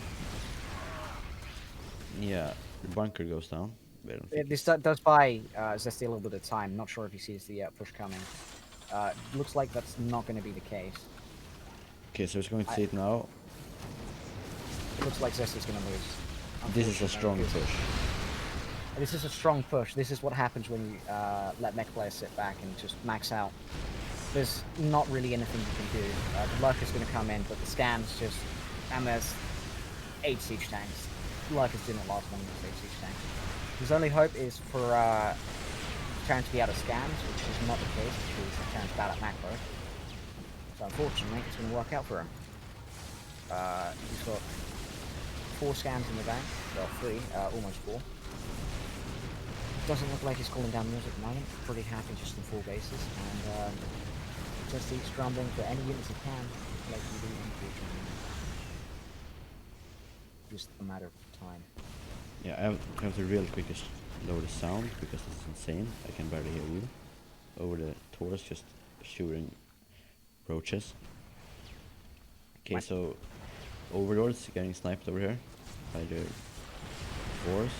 S1: Yeah, the bunker goes down. But I don't think
S2: This does buy Zesty a little bit of time. Not sure if he sees the push coming. Looks like that's not going to be the case.
S1: Okay, so he's going to see it now.
S2: It looks like Zesty's going to lose.
S1: This is a strong
S2: because-
S1: push.
S2: This is a strong push. This is what happens when you let mech players sit back and just max out. There's not really anything you can do. The Lurker's going to come in, but the scans just... And there's 8 siege tanks. Lurkers didn't last long as 8 siege tanks. His only hope is for Terran to be out of scans, which is not the case because Terran's bad at macro. So unfortunately, it's going to work out for him. He's got 4 scans in the bank. Well, 3, almost 4. Doesn't look like he's calling down music at the moment. Pretty happy just in 4 bases, and just he's scrambling for any units he can, like he did unfortunately. Just a matter of time.
S1: Yeah, I have to real quick just lower the sound because this is insane. I can barely hear you. Over the Taurus just shooting roaches. Okay,
S2: What?
S1: so Overlord's getting sniped over here by the Force.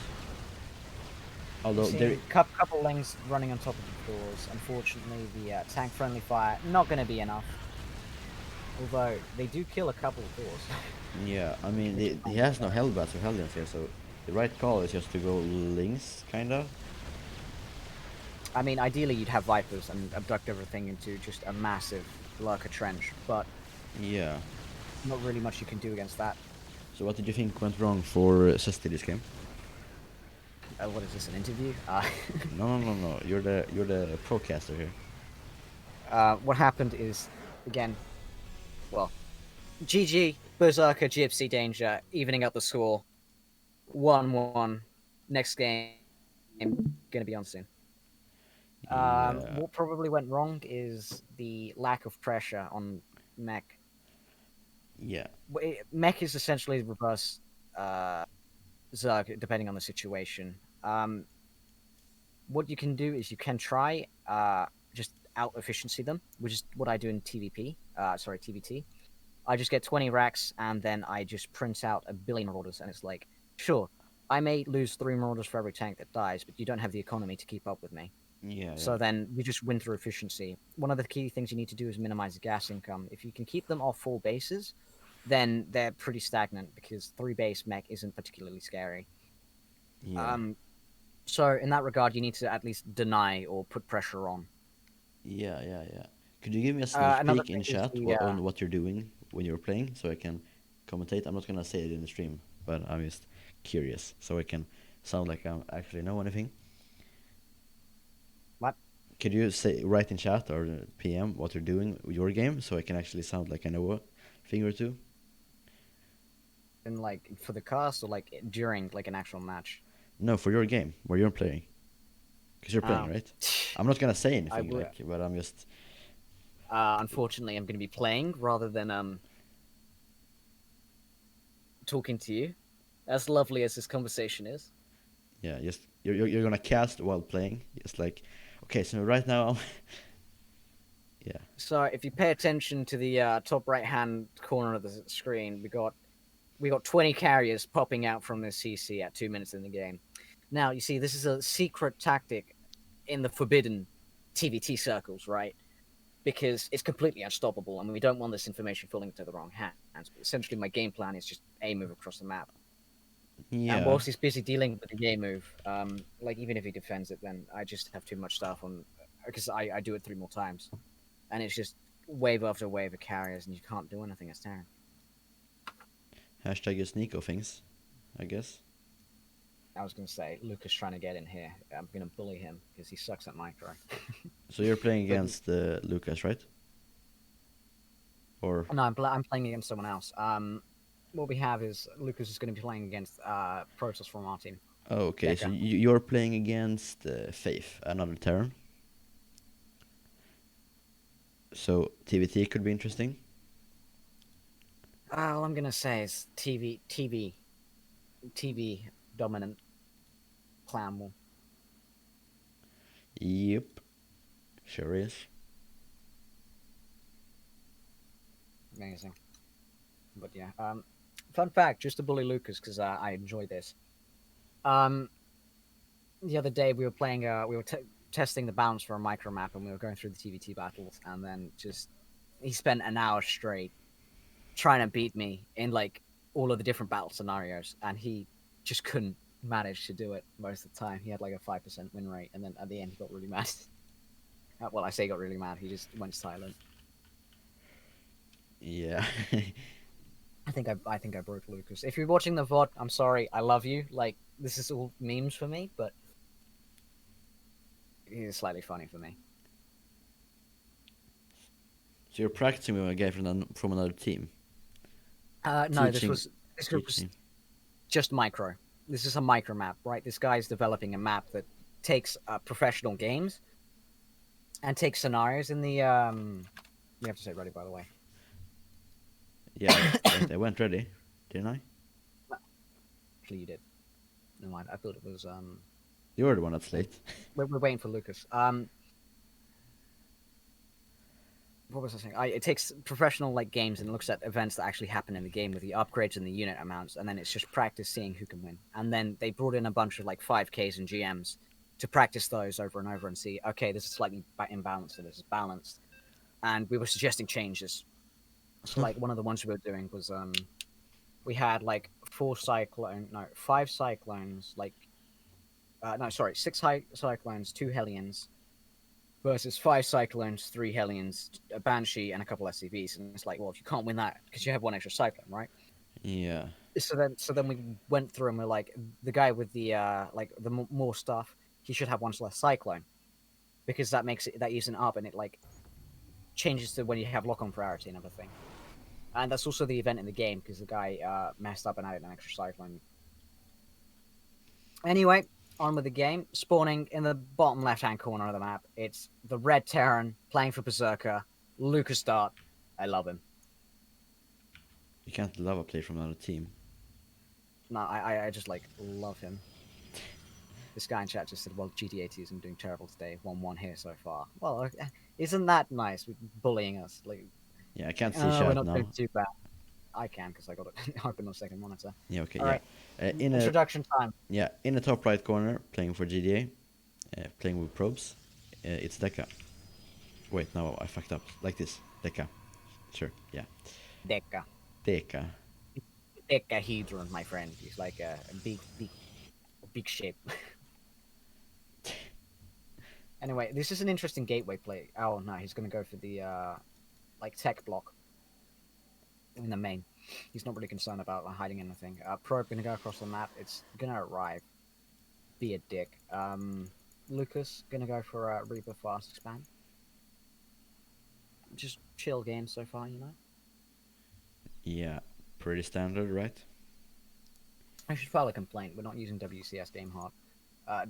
S1: Although there...
S2: Couple Lings running on top of the doors. Unfortunately, the tank friendly fire not going to be enough. Although they do kill a couple of doors.
S1: Yeah, I mean, he has no Hellbats or Hellions here, so the right call is just to go Lings, kinda.
S2: I mean, ideally you'd have Vipers and abduct everything into just a massive Lurker trench, but
S1: Yeah.
S2: not really much you can do against that.
S1: So what did you think went wrong for Sesti this game?
S2: What is this, an interview?
S1: No. You're the procaster here.
S2: What happened is, again, well, GG, Berserker, Gypsy, Danger, evening up the score. 1-1. Next game, gonna be on soon.
S1: Yeah.
S2: What probably went wrong is the lack of pressure on mech.
S1: Yeah.
S2: Mech is essentially reverse Zerg, depending on the situation. What you can do is you can try just out efficiency them, which is what I do in TVP. TVT. I just get 20 racks and then I just print out a billion orders, and it's like, sure, I may lose 3 marauders for every tank that dies, but you don't have the economy to keep up with me.
S1: Yeah.
S2: So then you just win through efficiency. One of the key things you need to do is minimize the gas income. If you can keep them off 4 bases, then they're pretty stagnant because 3 base mech isn't particularly scary.
S1: Yeah.
S2: So in that regard, you need to at least deny or put pressure on.
S1: Yeah. Could you give me a sneak
S2: Another
S1: peek in
S2: thing is
S1: chat
S2: the,
S1: on what you're doing when you're playing, so I can commentate? I'm not gonna say it in the stream, but I'm just curious, so I can sound like I actually know anything.
S2: What?
S1: Could you write in chat or PM what you're doing with your game, so I can actually sound like I know a thing or two?
S2: in like for the cast or like during like an actual match?
S1: No, for your game where you're playing, because you're playing,
S2: Oh.
S1: right? I'm not gonna say anything,
S2: would-
S1: like, but I'm just...
S2: Unfortunately, I'm going to be playing rather than talking to you, as lovely as this conversation is.
S1: Yeah, just you're gonna cast while playing. It's like, okay, so right now, yeah,
S2: So if you pay attention to the top right hand corner of the screen, we got 20 carriers popping out from this CC at 2 minutes in the game. Now you see this is a secret tactic in the forbidden TVT circles, right? Because it's completely unstoppable, and we don't want this information falling into the wrong hands. But essentially, my game plan is just a move across the map. And
S1: yeah,
S2: whilst he's busy dealing with the A move, like even if he defends it, then I just have too much stuff on because I do it 3 more times, and it's just wave after wave of carriers, and you can't do anything as Terran.
S1: hashtag is Nico things, I guess.
S2: I was gonna say Lucas trying to get in here. I'm gonna bully him because he sucks at micro.
S1: So you're playing
S2: But-
S1: against Lucas, right? Or
S2: No, I'm playing against someone else. What we have is Lucas is going to be playing against Protoss from our team.
S1: oh, okay, so
S2: Becca.
S1: you're playing against Faith, another Terran. So TVT could be interesting.
S2: All I'm gonna say is TV dominant clan war.
S1: Yep, sure is.
S2: Amazing. But yeah, fun fact, just to bully Lucas because I enjoy this. The other day we were playing, we were testing the balance for a micro map, and we were going through the TVT battles, and then just he spent an hour straight trying to beat me in like all of the different battle scenarios, and he just couldn't manage to do it most of the time. He had like a 5% win rate, and then at the end he got really mad. Well, I say he got really mad. He just went silent.
S1: Yeah.
S2: I think I broke Lucas. If you're watching the VOD, I'm sorry. I love you. Like this is all memes for me, but he's slightly funny for me.
S1: So you're practicing with a guy from another team.
S2: No,
S1: Teaching-
S2: this group was
S1: teaching.
S2: just micro. This is a micro map, right? This guy's developing a map that takes professional games and takes scenarios in the You have to say ready, by the way.
S1: Yeah, I went ready, didn't I?
S2: Actually, you did. Never mind. I thought it was
S1: You're the one that's late.
S2: We're waiting for Lucas. What was I saying? It takes professional like games and looks at events that actually happen in the game with the upgrades and the unit amounts, and then it's just practice seeing who can win. And then they brought in a bunch of like 5Ks and GMs to practice those over and over and see, okay, this is slightly imbalanced, so this is balanced. And we were suggesting changes. So like one of the ones we were doing was we had like 5 cyclones, like no, sorry, 6 cyclones, 2 hellions, versus 5 cyclones, 3 hellions, a banshee, and a couple SCVs. And it's like, well, if you can't win that because you have 1 extra cyclone, right?
S1: Yeah.
S2: So then we went through and we're like, the guy with the more stuff, he should have 1 less cyclone, because that makes it that isn't up, and it like changes to when you have lock on priority and everything. And that's also the event in the game because the guy messed up and added an extra cyclone. Anyway, on with the game. Spawning in the bottom left-hand corner of the map. It's the red Terran playing for Berserker. Lucas Dart. I love him.
S1: You can't love a player from another team.
S2: No, I just like love him. This guy in chat just said, well, GdA-Team isn't doing terrible today. 1-1 here so far. Well, isn't that nice? Bullying us. Like,
S1: Yeah, I can't see
S2: we're
S1: chat
S2: not
S1: now.
S2: doing too bad. I can because I got it open on second monitor.
S1: Yeah, okay,
S2: All
S1: yeah.
S2: right.
S1: In a
S2: Introduction time.
S1: yeah, in the top right corner, playing for GdA, playing with probes, it's Deka. Wait, no, I fucked up. Like this, Deka. Sure, yeah,
S2: Deca.
S1: Deka.
S2: Decahedron, my friend. He's like a big shape. Anyway, this is an interesting gateway play. Oh no, he's gonna go for the like tech block in the main. He's not really concerned about hiding anything. Probe gonna go across the map. It's gonna arrive. Be a dick. Lucas gonna go for a Reaper fast expand. Just chill game so far, you know.
S1: Yeah, pretty standard, right?
S2: I should file a complaint. We're not using WCS game hard.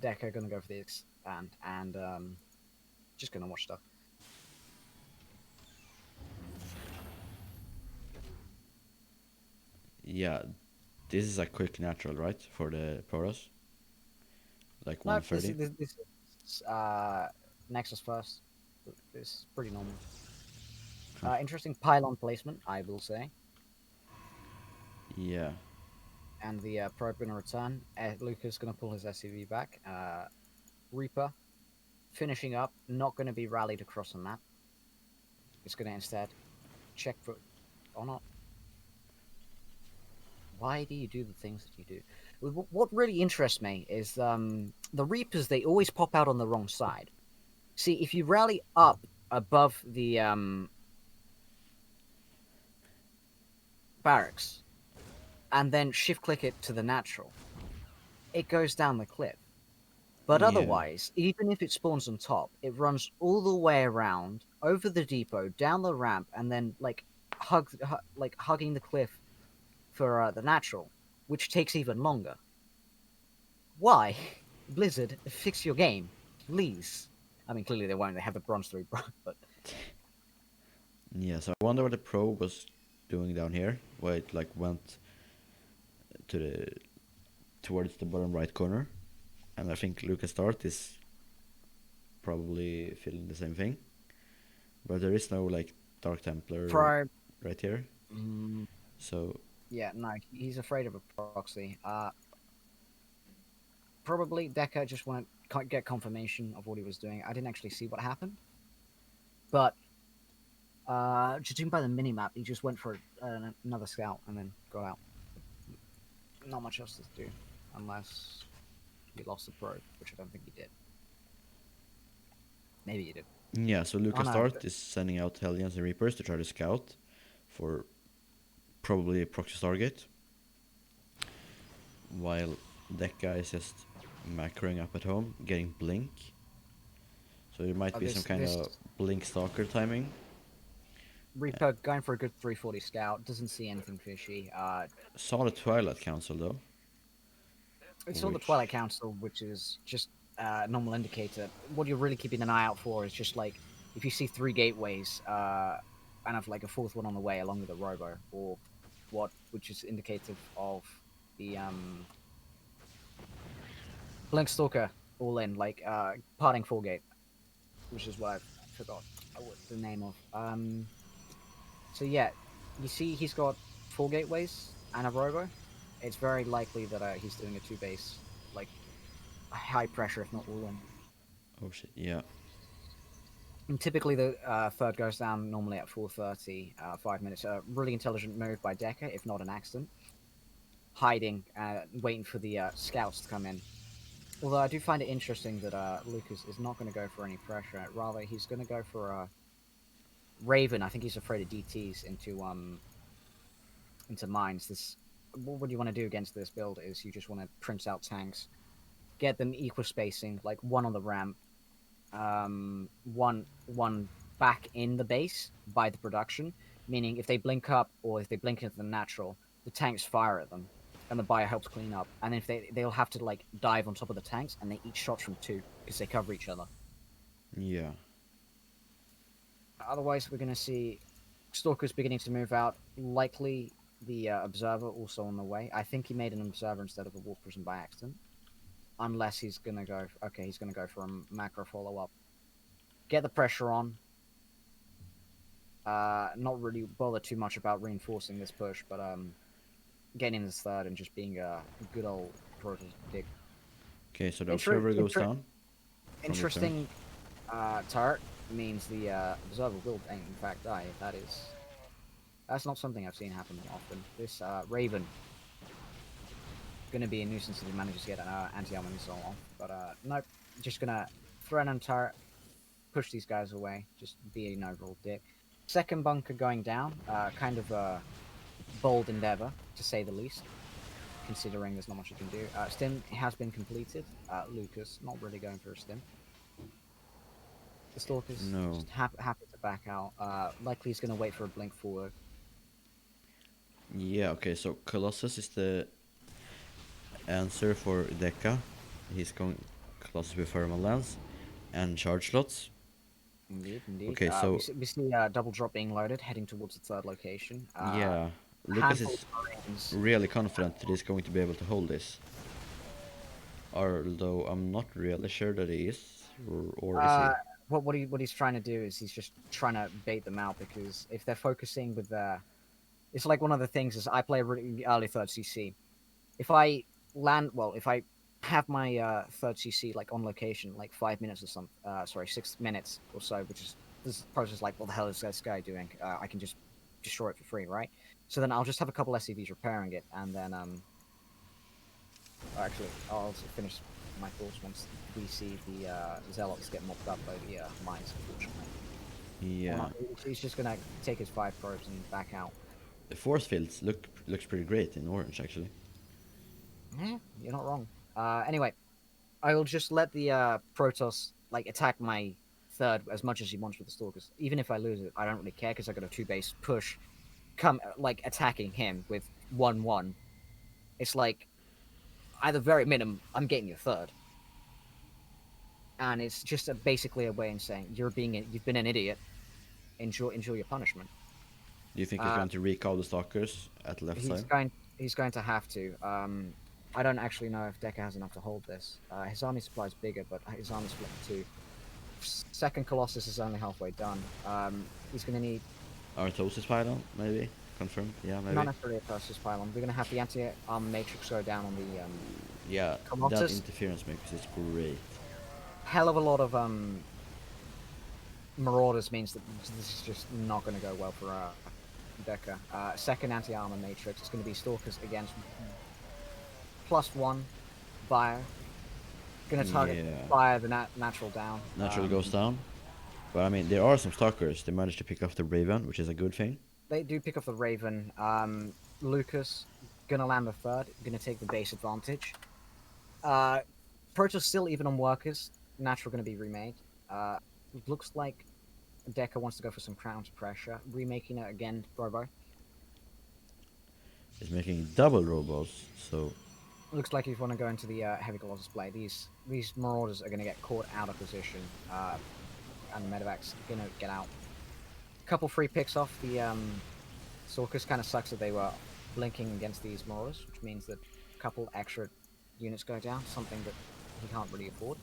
S2: Deca gonna go for the expand and just gonna watch stuff.
S1: Yeah, This is a quick natural, right? For the Protoss? Like
S2: No, this
S1: 130?
S2: is this is Nexus first. This is pretty normal.
S1: Huh.
S2: Interesting pylon placement, I will say.
S1: Yeah.
S2: And the probe gonna return. Lucas gonna pull his SUV back. Reaper finishing up, not gonna be rallied across the map. It's gonna instead check for or not. Why do you do the things that you do? What really interests me is the Reapers. They always pop out on the wrong side. See, if you rally up above the barracks and then shift click it to the natural, it goes down the cliff. But
S1: Yeah.
S2: otherwise, even if it spawns on top, it runs all the way around, over the depot, down the ramp, and then like hugging the cliff for the natural, which takes even longer. Why? Blizzard, fix your game, please. I mean, clearly they won't. They have the Bronze 3, but
S1: Yeah, so I wonder what the probe was doing down here, where it like went to the towards the bottom right corner, and I think Lucas Start is probably feeling the same thing, but there is no like Dark Templar
S2: Pro.
S1: right here,
S2: Mm,
S1: so
S2: yeah, no, he's afraid of a proxy. Probably Deca just want to get confirmation of what he was doing. I didn't actually see what happened, but judging by the minimap, he just went for another scout and then got out. Not much else to do, unless he lost the probe, which I don't think he did. Maybe he did.
S1: yeah, so
S2: Oh
S1: Lucas
S2: no,
S1: Start is sending out Hellions and Reapers to try to scout for probably a proxy Stargate, while Deca is just macroing up at home, getting Blink. So there might be some kind
S2: this
S1: of Blink Stalker timing.
S2: Reaper going for a good 340 scout. Doesn't see anything fishy.
S1: Saw the Twilight Council though,
S2: It's on the
S1: which
S2: Twilight Council, which is just a normal indicator. What you're really keeping an eye out for is just like if you see 3 gateways and have like a 4th one on the way along with a robo, or which is indicative of the Blink Stalker all in, like parting 4 gate, which is what I forgot what the name of. So yeah, you see he's got 4 gateways and a robo. It's very likely that he's doing a 2 base, like high pressure, if not all in.
S1: oh shit, yeah.
S2: And typically the third goes down normally at 4:30, 5 minutes. A really intelligent move by Deca, if not an accident. Hiding, waiting for the scouts to come in. Although I do find it interesting that Lucas is not going to go for any pressure. Rather, he's going to go for Raven. I think he's afraid of DTs into mines. What you want to do against this build is you just want to print out tanks, get them equal spacing, like one on the ramp, one back in the base by the production, meaning if they blink up or if they blink into the natural, the tanks fire at them, and the buyer helps clean up. And if they'll have to like dive on top of the tanks, and they eat shots from 2 because they cover each other.
S1: Yeah.
S2: Otherwise, we're gonna see Stalkers beginning to move out. Likely the Observer also on the way. I think he made an Observer instead of a Wolf Prison by accident. Unless he's gonna go. Okay, he's gonna go for a macro follow up. Get the pressure on. Not really bother too much about reinforcing this push, but getting this third and just being a good old brutal dick.
S1: Okay, so the observer goes down. from the turn.
S2: Interesting turret means the observer will, in fact, die. That's not something I've seen happen often. This Raven gonna be a nuisance if he manages to get an anti-armor missile off, but nope. Just gonna throw an turret, push these guys away, just be an overall dick. Second bunker going down, kind of a bold endeavor, to say the least, considering there's not much you can do. Stim has been completed. Lucas not really going for a stim. The Stalker's
S1: No.
S2: just happy to back out. Likely he's going to wait for a blink forward.
S1: Yeah, okay, so Colossus is the answer for Deca. He's going Colossus with Thermal Lance and charge slots.
S2: Indeed, indeed.
S1: Okay, so
S2: we see double drop being loaded, heading towards the third location.
S1: yeah, Lucas
S2: handful
S1: is
S2: of Marines.
S1: really confident that he's going to be able to hold this. Although I'm not really sure that he is, or is he?
S2: What he's trying to do is he's just trying to bait them out, because if they're focusing with their, it's like one of the things is I play really early third CC. If I if I have my third CC like on location like 5 minutes or some, sorry, 6 minutes or so, which is this process like what the hell is this guy doing? I can just destroy it for free, right? So then I'll just have a couple SCVs repairing it, and then actually I'll also finish my thoughts once we see the zealots get mopped up by the mines. Unfortunately, or
S1: Yeah.
S2: not. He's just gonna take his 5 probes and back out.
S1: The force fields looks pretty great in orange actually.
S2: Yeah, you're not wrong. Anyway, I will just let the Protoss like attack my third as much as he wants with the Stalkers. Even if I lose it, I don't really care because I got a 2 base push, come like attacking him with 1-1. It's like at the very minimum, I'm getting your third, and it's just basically a way in saying you've been an idiot. Enjoy your punishment.
S1: Do you think he's going to recall the stalkers at the left
S2: He's
S1: side?
S2: going he's going to have to. I don't actually know if Deca has enough to hold this. His army supply is bigger, but his army's split in two. Second Colossus is only halfway done. He's going to need
S1: Artosis pylon, maybe? Confirmed? Yeah, maybe.
S2: not necessarily a Perseus pylon. We're going to have the anti-armor matrix go down on the
S1: Yeah, that
S2: Colossus.
S1: interference makes it great.
S2: Hell of a lot of Marauders means that this is just not going to go well for Deca. Second anti-armor matrix is going to be Stalkers against +1 Fire. Going to target
S1: Yeah.
S2: Fire the natural down.
S1: Natural goes down. But I mean, there are some stalkers. They managed to pick off the Raven, which is a good thing.
S2: They do pick up the Raven. Lucas gonna land the third. Gonna take the base advantage. Protoss still even on workers. Natural gonna be remade. Looks like Deca wants to go for some counter pressure. Remaking it again, Robo.
S1: It's making double robots, so
S2: Looks like you want to go into the heavy Colossus play. These Marauders are gonna get caught out of position. And the medevac's gonna get out. Couple free picks off the Stalkers. Kind of sucks that they were blinking against these Marauders, which means that a couple extra units go down, something that he can't really afford.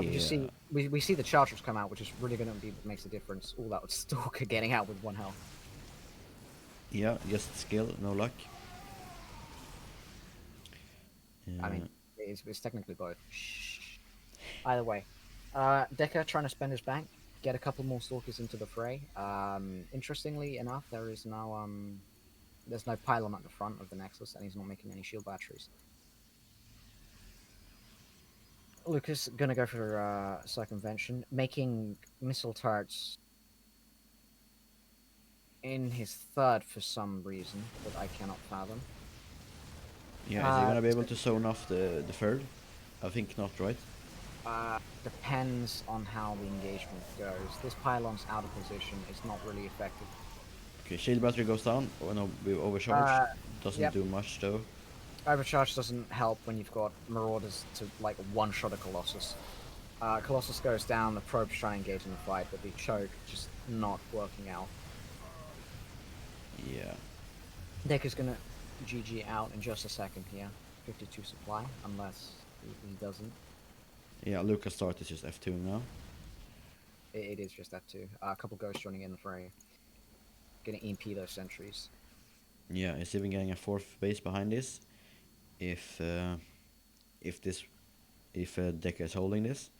S2: We just see we see the Chargers come out, which is really going to be what makes the difference. All that with Stalker getting out with 1 health.
S1: yeah, just skill, no luck.
S2: I mean, it's technically both. Shh. Either way, Deca trying to spend his bank, get a couple more Stalkers into the fray. Interestingly enough, there's no pylon at the front of the Nexus, and he's not making any shield batteries. Lucas gonna go for circumvention, making missile turrets in his third for some reason that I cannot fathom.
S1: Yeah, is he gonna be able to zone off the third? I think not, right?
S2: Depends on how the engagement goes. This pylon's out of position. It's not really effective.
S1: Okay, shield battery goes down. Oh no, we overcharged. Doesn't
S2: yep.
S1: do much though.
S2: Overcharge doesn't help when you've got Marauders to like one-shot a Colossus. Colossus goes down, the probe's trying to engage in the fight, but the choke just not working out.
S1: Yeah.
S2: Deca's gonna GG out in just a second here. 52 supply, unless he doesn't.
S1: Yeah, Lucas start is just F2 now.
S2: It is just that too. A couple ghosts joining in the fray. Gonna EMP those sentries.
S1: Yeah, he's even getting a fourth base behind this. If Deca is holding this,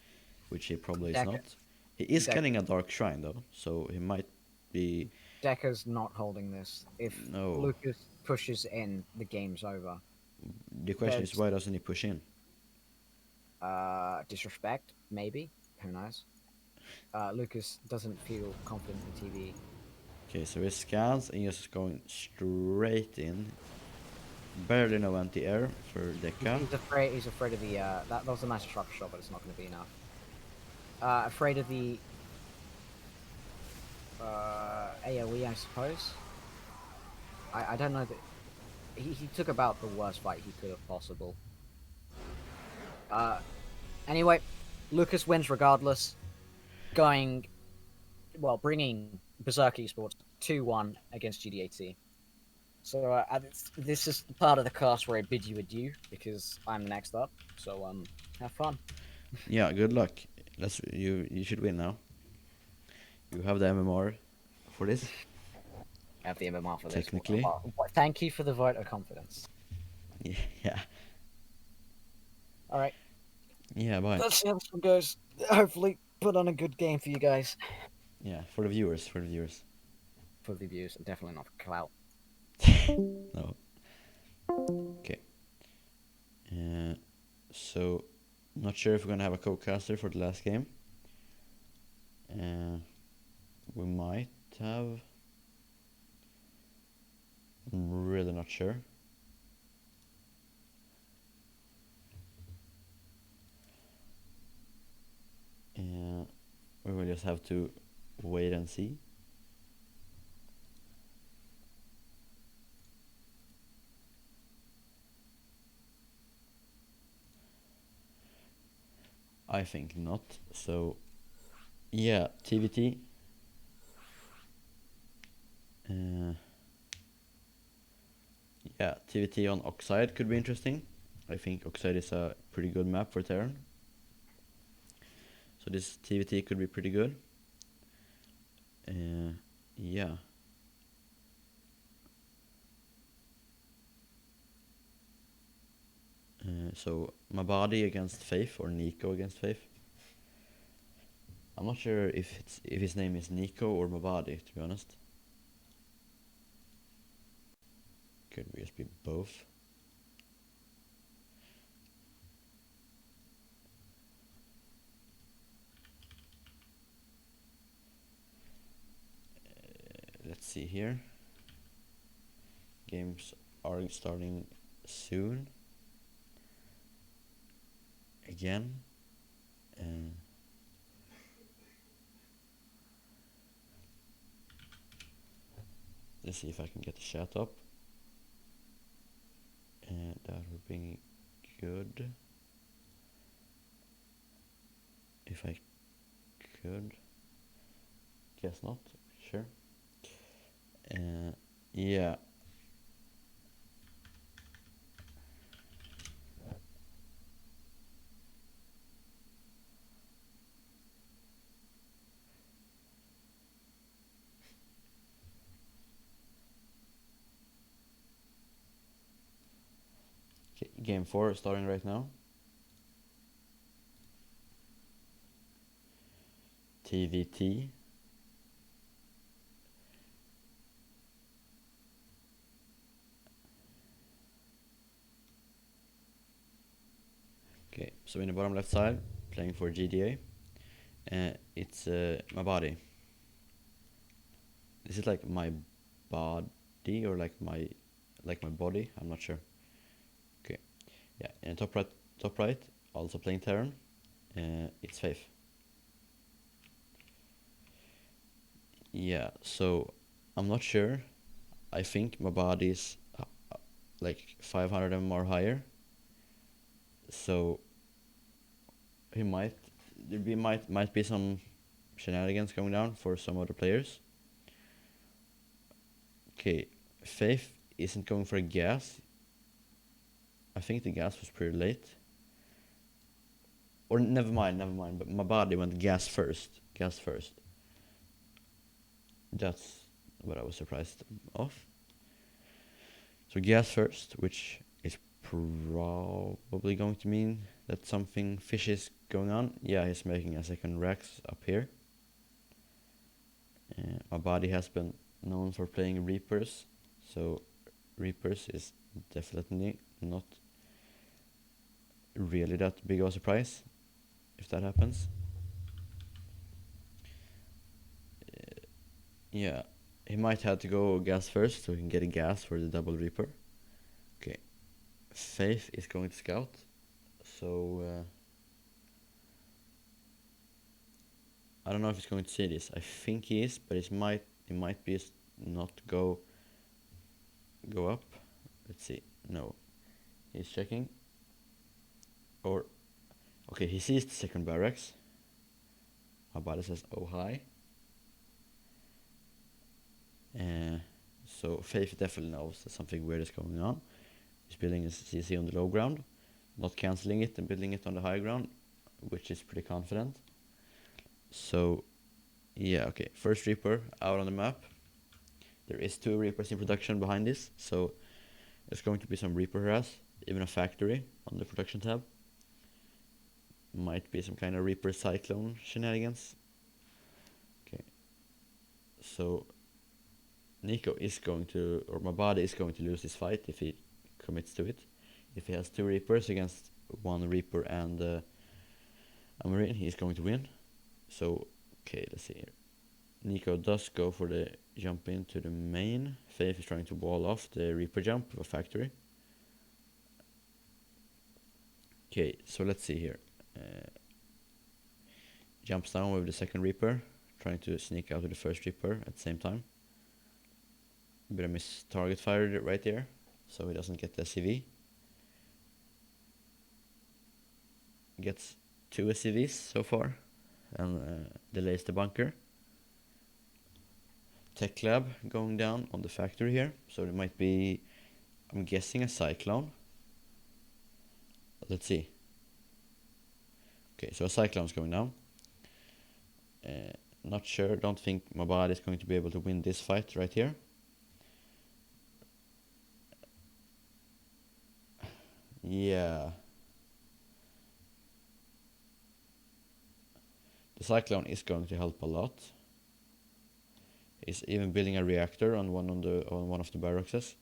S1: which he probably is not. He is getting a dark shrine though, so he might be.
S2: Deca's not holding this. If Lucas pushes in, the game's over.
S1: The question is, why doesn't he push in?
S2: Disrespect, maybe. Who knows? Lucas doesn't feel confident in TV.
S1: Okay, so he scans and he's just going straight in. Barely no anti-air for Deca.
S2: He's afraid of the that was a nice structure shot, but it's not going to be enough. Afraid of the AoE, I suppose. I don't know that he took about the worst fight he could have possible. Anyway, Lucas wins regardless, bringing Berserker eSports 2-1 against GdA-Team. So this is the part of the cast where I bid you adieu because I'm next up. So have fun.
S1: Yeah, good luck. You should win now. You have the MMR for this.
S2: I have the MMR for this.
S1: Technically.
S2: Thank you for the vote of confidence.
S1: Yeah.
S2: All right.
S1: Yeah, bye.
S2: Let's see how this one goes. Hopefully, put on a good game for you guys.
S1: Yeah, for the viewers, for the viewers.
S2: For the views, and definitely not for clout.
S1: No. Okay. So, not sure if we're gonna have a co-caster for the last game. We might have. I'm really not sure. We will just have to wait and see. I think not. So, yeah, TVT. Yeah, TVT on Oxide could be interesting. I think Oxide is a pretty good map for Terran. So this TVT could be pretty good. Yeah. So Mabadi against Faith or Nico against Faith. I'm not sure if his name is Nico or Mabadi, to be honest. Could just be both. Let's see here. Games are starting soon. Again. Let's see if I can get the chat up. That would be good. If I could. Guess not. Sure. Yeah. Okay, game 4 starting right now. TVT. Okay, so in the bottom left side, playing for GdA. It's my body. Is it like my body or like my body? I'm not sure. Okay, yeah. And top right, also playing Terran. It's Faith. Yeah. So I'm not sure. I think my body is like 500 MMR higher. So he might be some shenanigans going down for some other players. Okay, Faith isn't going for a gas. I think the gas was pretty late. Or never mind. But my body went gas first. That's what I was surprised of. So gas first, which is probably going to mean that something fishy is going on. Yeah, he's making a second Rex up here. My body has been known for playing Reapers, so Reapers is definitely not really that big of a surprise if that happens. Yeah, he might have to go gas first so he can get a gas for the double Reaper. Okay, Faith is going to scout, so I don't know if he's going to see this. I think he is, but he might be not go up. Let's see. No, he's checking. Or okay, he sees the second barracks. My body says, "Oh hi." So Faith definitely knows that something weird is going on. He's building his CC on the low ground, not cancelling it and building it on the high ground, which is pretty confident. So, yeah, okay. First Reaper out on the map. There is 2 Reapers in production behind this, so there's going to be some Reaper harass, even a factory on the production tab. Might be some kind of Reaper Cyclone shenanigans. Okay. So, Nico is going to, or Mabadi is going to lose this fight if he commits to it. If he has 2 Reapers against 1 Reaper and a Marine, he's going to win. So, okay, let's see here. Nico does go for the jump into the main. Faith is trying to wall off the Reaper jump of a factory. Okay, so let's see here. Jumps down with the second Reaper, trying to sneak out to the first Reaper at the same time. Bit of miss target fire right there, so he doesn't get the SCV. Gets 2 SCVs so far, and delays the bunker. Tech lab going down on the factory here, so there might be, I'm guessing, a cyclone. Let's see. Okay, so a cyclone's going down. Not sure, don't think Mabad is going to be able to win this fight right here. Yeah. The cyclone is going to help a lot. He's even building a reactor on one of the barracks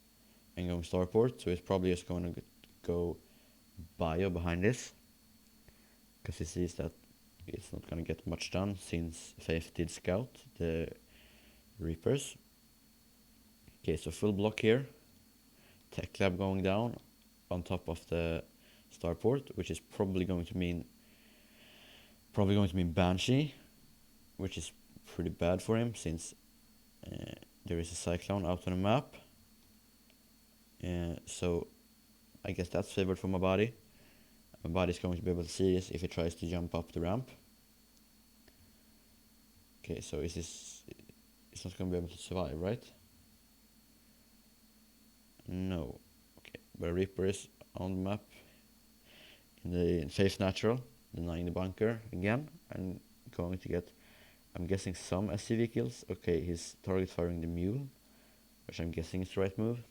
S1: and going starport, so he's probably just going to go bio behind this, because he sees that it's not going to get much done since Faith did scout the Reapers. Okay, so full block here. Tech lab going down on top of the starport, which is probably going to mean Banshee, which is pretty bad for him since there is a cyclone out on the map. So I guess that's favored for Mabadi. Mabadi is going to be able to see this if he tries to jump up the ramp. Okay, so it's not going to be able to survive, right? No. Okay, but Reaper is on the map in the Faith Natural, denying the bunker again, and going to get, I'm guessing, some SCV kills. Okay, he's target firing the mule, which I'm guessing is the right move,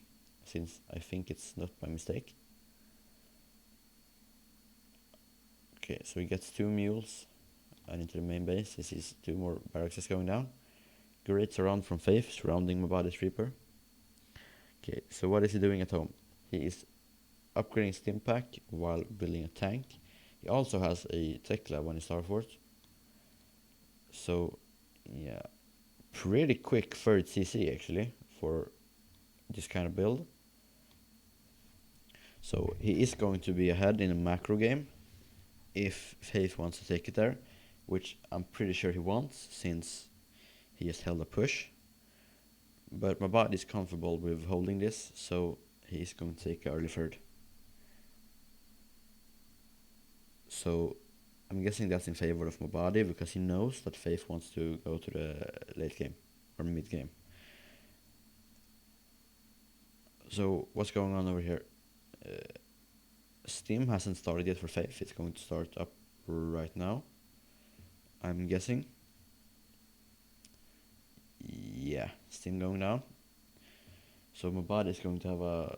S1: since I think it's not by mistake. Okay, so he gets 2 mules and into the main base. He sees 2 more barracks going down. Great surround from Faith, surrounding Mabadi's Reaper. Okay, so what is he doing at home? He is upgrading Stim Pack while building a tank. He also has a tech lab on his starfort. So, yeah, pretty quick third CC actually for this kind of build. So he is going to be ahead in a macro game if Faith wants to take it there, which I'm pretty sure he wants since he has held a push. But Mabad is comfortable with holding this, so he's going to take early third. So I'm guessing that's in favor of Mabadi because he knows that Faith wants to go to the late game or mid game. So what's going on over here? Steam hasn't started yet for Faith. It's going to start up right now, I'm guessing. Yeah, Steam going down. So Mabad is going to have a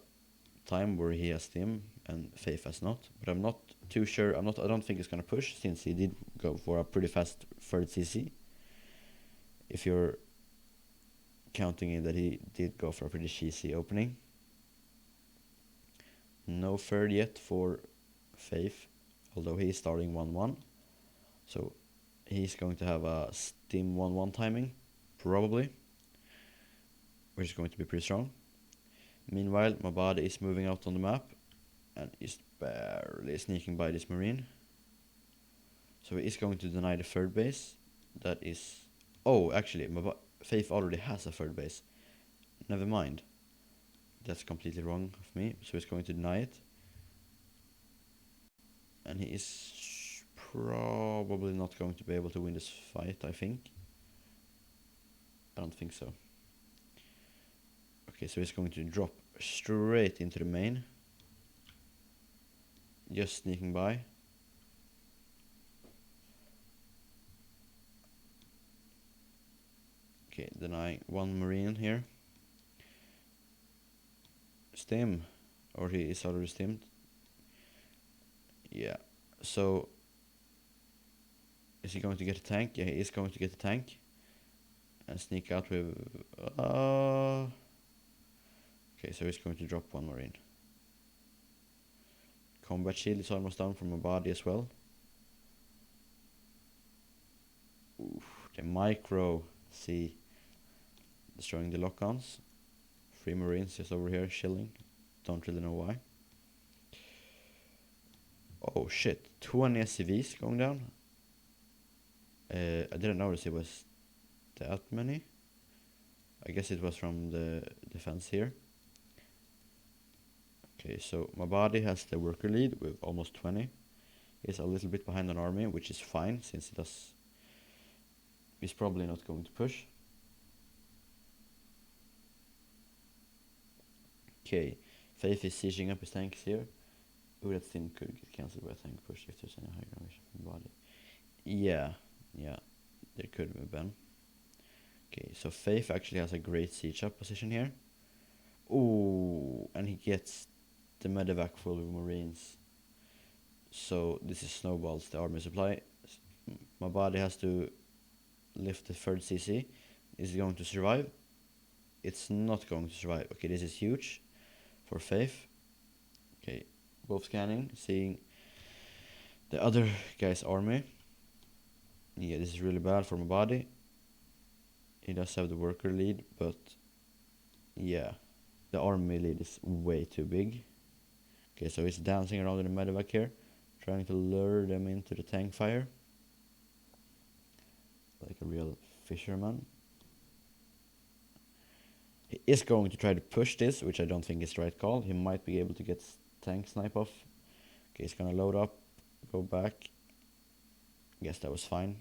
S1: time where he has Steam and Faith has not. But I'm not too sure. I don't think he's gonna push since he did go for a pretty fast third CC. If you're counting in that he did go for a pretty cheesy opening. No third yet for Faith, although he's starting 1-1. So he's going to have a Steam 1-1 timing, probably, which is going to be pretty strong. Meanwhile, Mabad is moving out on the map and is barely sneaking by this Marine. So he is going to deny the third base. That is... Oh, actually, Faith already has a third base. Never mind. That's completely wrong of me. So he's going to deny it. And he is probably not going to be able to win this fight, I think. I don't think so. Okay, so he's going to drop straight into the main. Just sneaking by. Okay, denying one marine here. Stim. Or he is already stimmed. Yeah. So is he going to get a tank? Yeah, he is going to get a tank. And sneak out with okay, so he's going to drop one marine. Combat shield is almost down from a body as well. Oof, the micro C destroying the lock-ons. 3 marines just over here chilling. Don't really know why. Oh shit, 20 SCVs going down. I didn't notice it was that many. I guess it was from the defense here. Okay, so my body has the worker lead with almost 20. He's a little bit behind on army, which is fine since he's probably not going to push. Okay, Faith is sieging up his tanks here. Ooh, that thing could get cancelled by a tank push if there's any high damage from the body. Yeah, there could have been. Okay, so Faith actually has a great siege up position here. Ooh, and he gets the medevac full of marines. So this is snowballs the army supply. My body has to lift the third CC. Is it going to survive? It's not going to survive. Okay, this is huge for Faith. Okay, both scanning, seeing the other guy's army. Yeah, this is really bad for my body. He does have the worker lead, but yeah, the army lead is way too big. Okay, so he's dancing around in the medevac here, trying to lure them into the tank fire. Like a real fisherman. He is going to try to push this, which I don't think is the right call. He might be able to get tank snipe off. Okay, he's gonna load up, go back. Guess that was fine.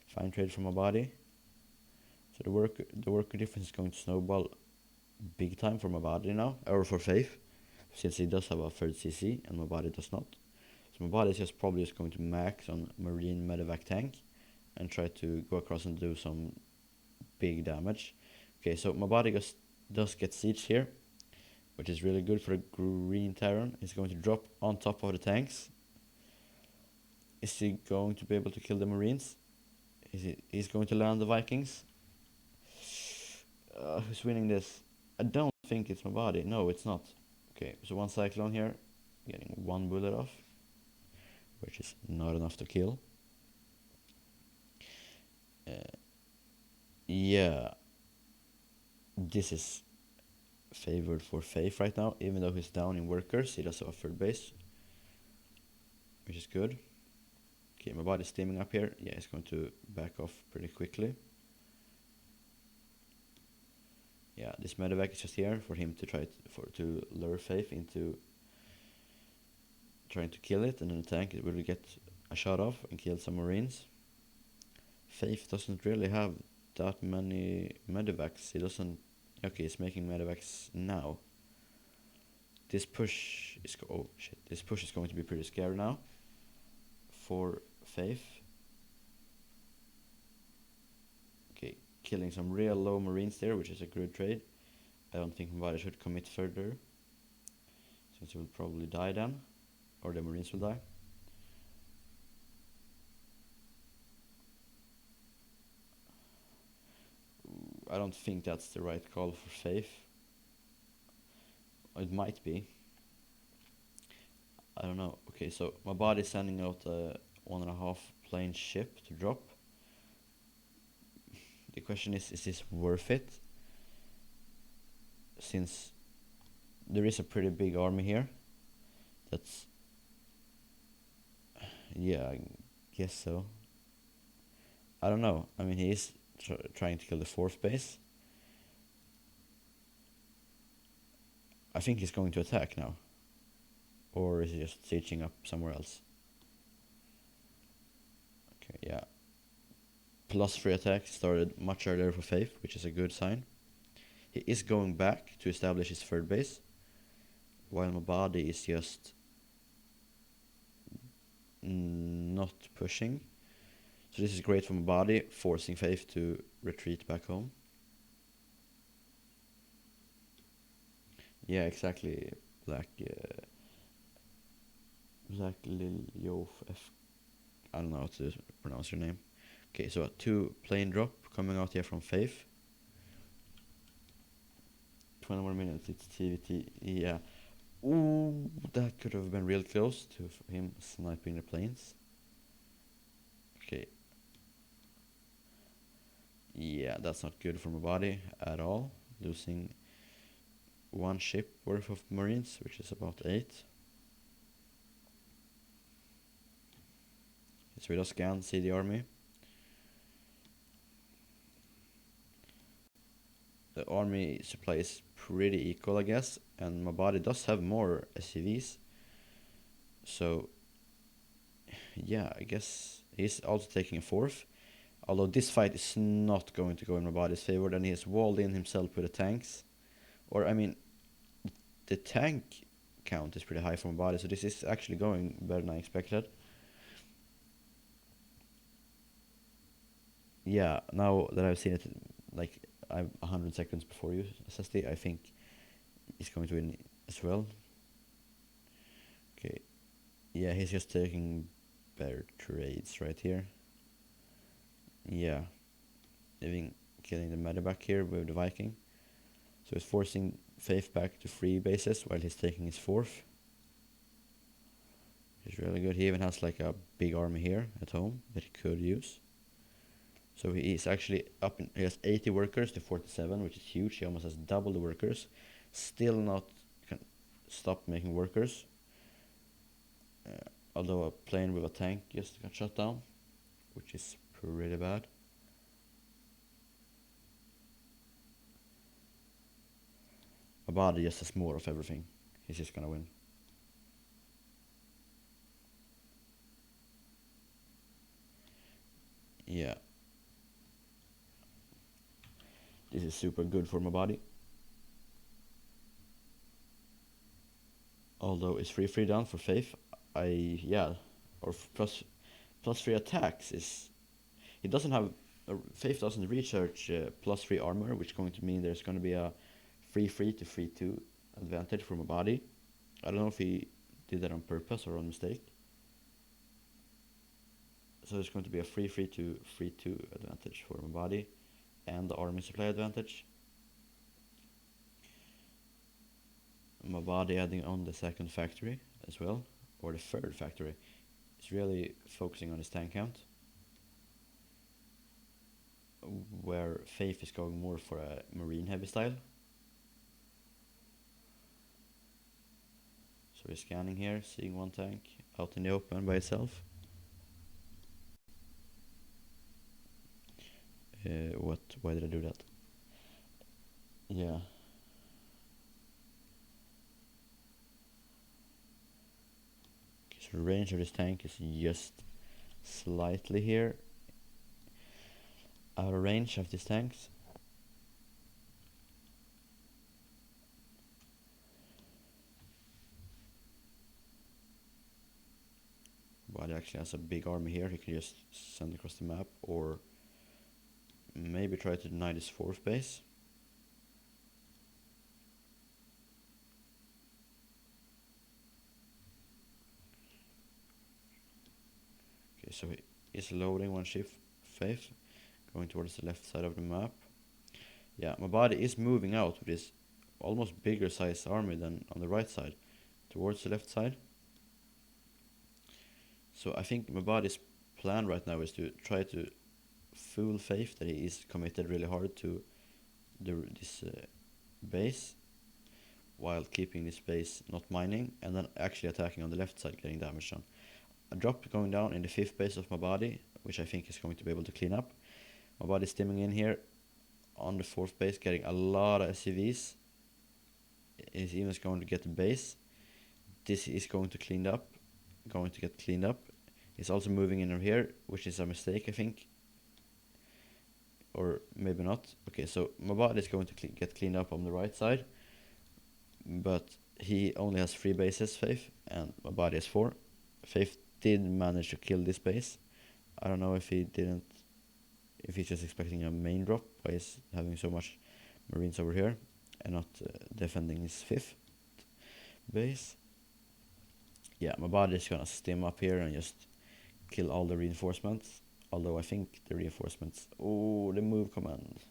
S1: Fine trade from my body. So the worker difference is going to snowball big time for my body now, or for Faith, since he does have a third CC and my body does not. So my body is just probably just going to max on marine medevac tank and try to go across and do some big damage. Okay, so my body does get siege here, which is really good for the green Terran. He's going to drop on top of the tanks. Is he going to be able to kill the marines? He's going to land the Vikings. Who's winning this? I don't think it's my body. No, it's not. Okay, so one cyclone here, getting one bullet off, which is not enough to kill. Yeah, this is favored for Faith right now, even though he's down in workers. He does have a third base, which is good. Okay, my body's steaming up here. Yeah, he's going to back off pretty quickly. Yeah, this medevac is just here for him to try to lure Faith into trying to kill it, and then the tank will get a shot off and kill some marines. Faith doesn't really have that many medevacs. He doesn't. Okay, he's making medevacs now. This push is oh shit! This push is going to be pretty scary now for Faith. Okay, killing some real low marines there, which is a good trade. I don't think my body should commit further, since he will probably die then, or the marines will die. I don't think that's the right call for Faith. It might be. I don't know. Okay, so my body's sending out a 1.5 plane ship to drop. The question is this worth it? Since there is a pretty big army here. That's... yeah, I guess so. I don't know. I mean, he is trying to kill the 4th base. I think he's going to attack now. Or is he just sieging up somewhere else? Okay, yeah. +3 attack started much earlier for Faith, which is a good sign. He is going back to establish his third base, while my body is just not pushing. So this is great for my body, forcing Faith to retreat back home. Yeah, exactly. Black Liljof F. I don't know how to pronounce your name. Okay, so a 2 plane drop coming out here from Faith. 20 more minutes, it's TVT. Yeah. Ooh, that could have been real close to him sniping the planes. Okay. Yeah, that's not good for my body at all. Losing 1 ship worth of marines, which is about 8. So we just scan, see the army. The army supply is pretty equal, I guess, and my body does have more SCVs. So, yeah, I guess he's also taking a 4th. Although this fight is not going to go in my body's favor, and he has walled in himself with the tanks. Or, I mean, the tank count is pretty high for my body, so this is actually going better than I expected. Yeah, now that I've seen it, like, I'm 100 seconds before you, SSD, I think he's going to win as well. Okay. Yeah, he's just taking better trades right here. Yeah. Even killing the medevac here with the Viking. So he's forcing Faith back to 3 bases while he's taking his 4th. He's really good. He even has like a big army here at home that he could use. So he is actually up in, he has 80 workers to 47, which is huge. He almost has double the workers. Still not can stop making workers. Although a plane with a tank just got shot down, which is pretty bad. Abadi just has more of everything. He's just gonna win. Yeah. This is super good for my body. Although it's free down for Faith. Or plus 3 attacks is... He doesn't have... Faith doesn't recharge plus 3 armor, which is going to mean there's going to be a 3-3 to 3-2 advantage for my body. I don't know if he did that on purpose or on mistake. So there's going to be a 3-3 to 3-2 advantage for my body and the army supply advantage. My body adding on the 2nd factory as well, or the 3rd factory. It's really focusing on his tank count, where Faith is going more for a marine heavy style. So we're scanning here, seeing 1 tank out in the open by itself. Why did I do that? Yeah. Okay, so the range of this tank is just slightly here out of range of these tanks. But it actually has a big army here. He can just send across the map, or maybe try to deny this 4th base. Okay, so he is loading 1 ship, Faith, going towards the left side of the map. Yeah, my body is moving out with this almost bigger size army than on the right side, towards the left side. So I think my body's plan right now is to try to fool Faith that he is committed really hard to this base, while keeping this base not mining, and then actually attacking on the left side, getting damage on. A drop going down in the 5th base of my body, which I think is going to be able to clean up. My body's stimming in here on the 4th base, getting a lot of SCVs. Is even going to get the base. This is going to get cleaned up. He's also moving in here, which is a mistake, I think. or maybe not. Okay, so my body is going to get cleaned up on the right side, but he only has 3 bases, Faith, and my body has 4. Faith did manage to kill this base. I don't know if he didn't, if he's just expecting a main drop by his having so much marines over here and not defending his 5th base. Yeah, my body is gonna stim up here and just kill all the reinforcements. Although I think the reinforcements... Oh, the move command.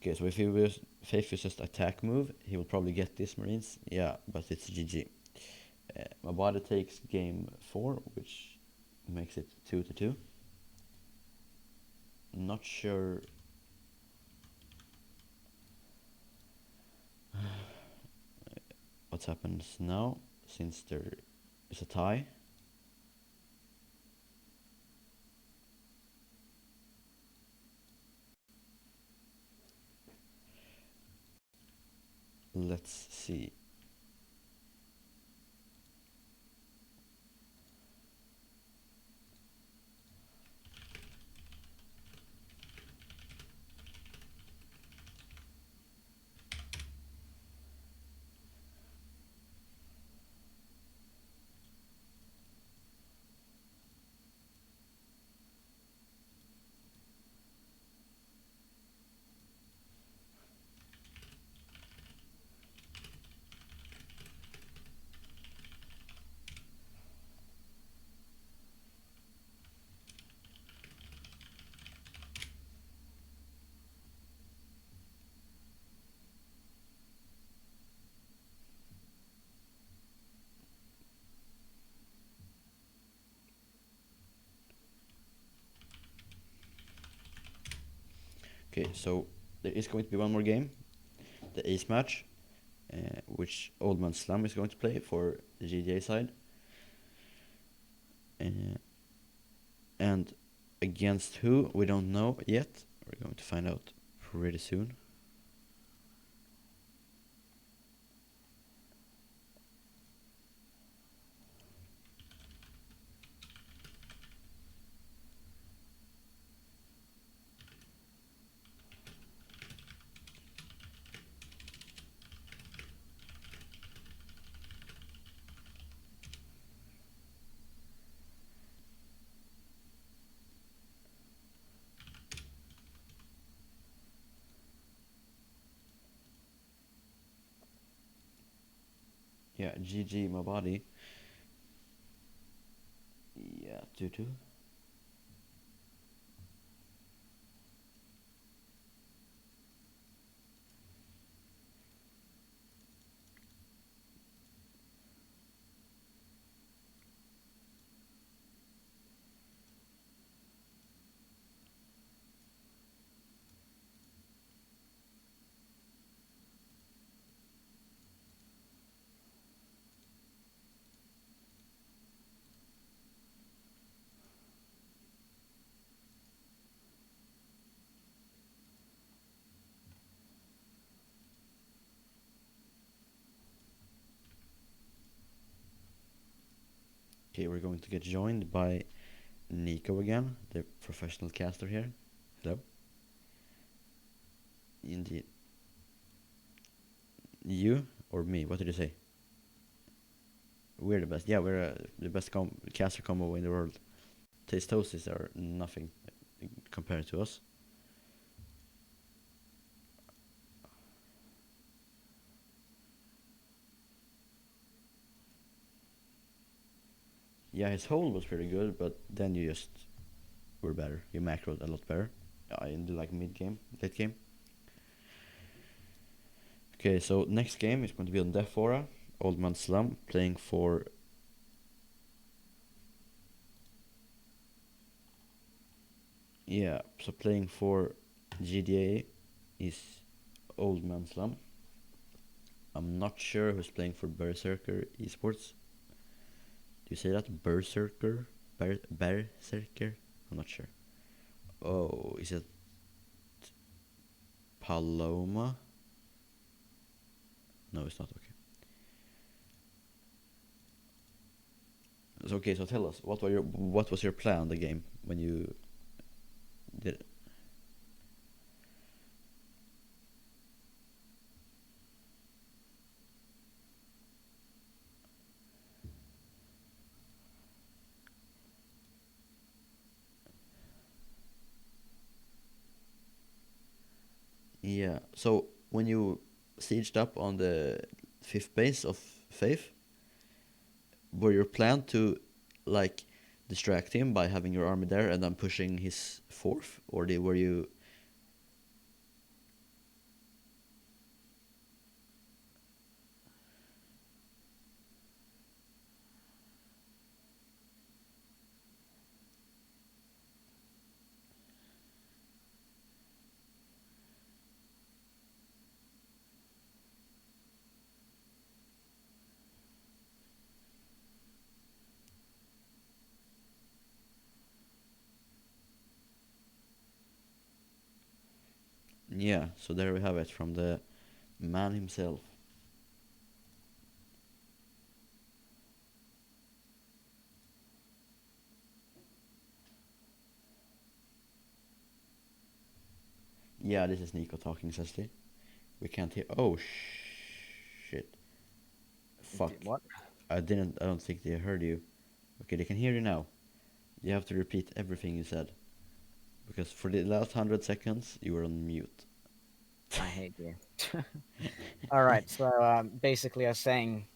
S1: Okay, so if he was Faith is just attack move, he will probably get these marines. Yeah, but it's GG. My body takes game 4, which makes it 2-2. Not sure what happens now, since there is a tie. Let's see. Okay, so there is going to be one more game, the ace match, which Old Man Slum is going to play for the GdA side. And against who, we don't know yet. We're going to find out pretty soon. Yeah, GG my body. Yeah, 2-2. Okay, we're going to get joined by Nico again, the professional caster here. Hello. Indeed. You or me? What did you say? We're the best. Yeah, we're the best caster combo in the world. Tastosis are nothing compared to us. Yeah, his hold was pretty good, but then you just were better. You macroed a lot better in the like mid game, late game. Okay, so next game is going to be on Death Aura. Old Man Slum playing for... Yeah, so playing for GdA is Old Man Slum. I'm not sure who's playing for Berserker eSports. Do you say that? Berserker? Berserker? I'm not sure. Oh, is it Paloma? No, it's not. Okay. So, okay, so tell us, what was your plan the game when you did it? Yeah. So when you sieged up on the fifth base of Faith, were your plan to like distract him by having your army there and then pushing his fourth, or were you? Yeah. So there we have it from the man himself. Yeah, this is Nico talking, Cecily. We can't hear. Oh shit! Fuck.
S2: What?
S1: I didn't. I don't think they heard you. Okay, they can hear you now. You have to repeat everything you said because for the last 100 seconds you were on mute.
S2: I hate you. All right, so basically, I was saying,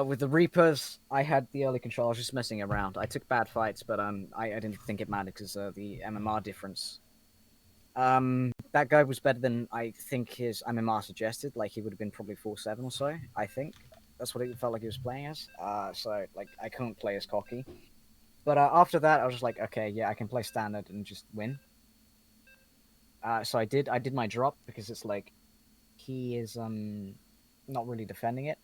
S2: with the Reapers, I had the early control. I was just messing around. I took bad fights, but I didn't think it mattered because the MMR difference. That guy was better than I think his MMR suggested. Like he would have been probably 4-7 or so. I think that's what it felt like he was playing as. So like I couldn't play as cocky. But after that, I was just like, okay, yeah, I can play standard and just win. So I did. I did my drop because it's like he is not really defending it,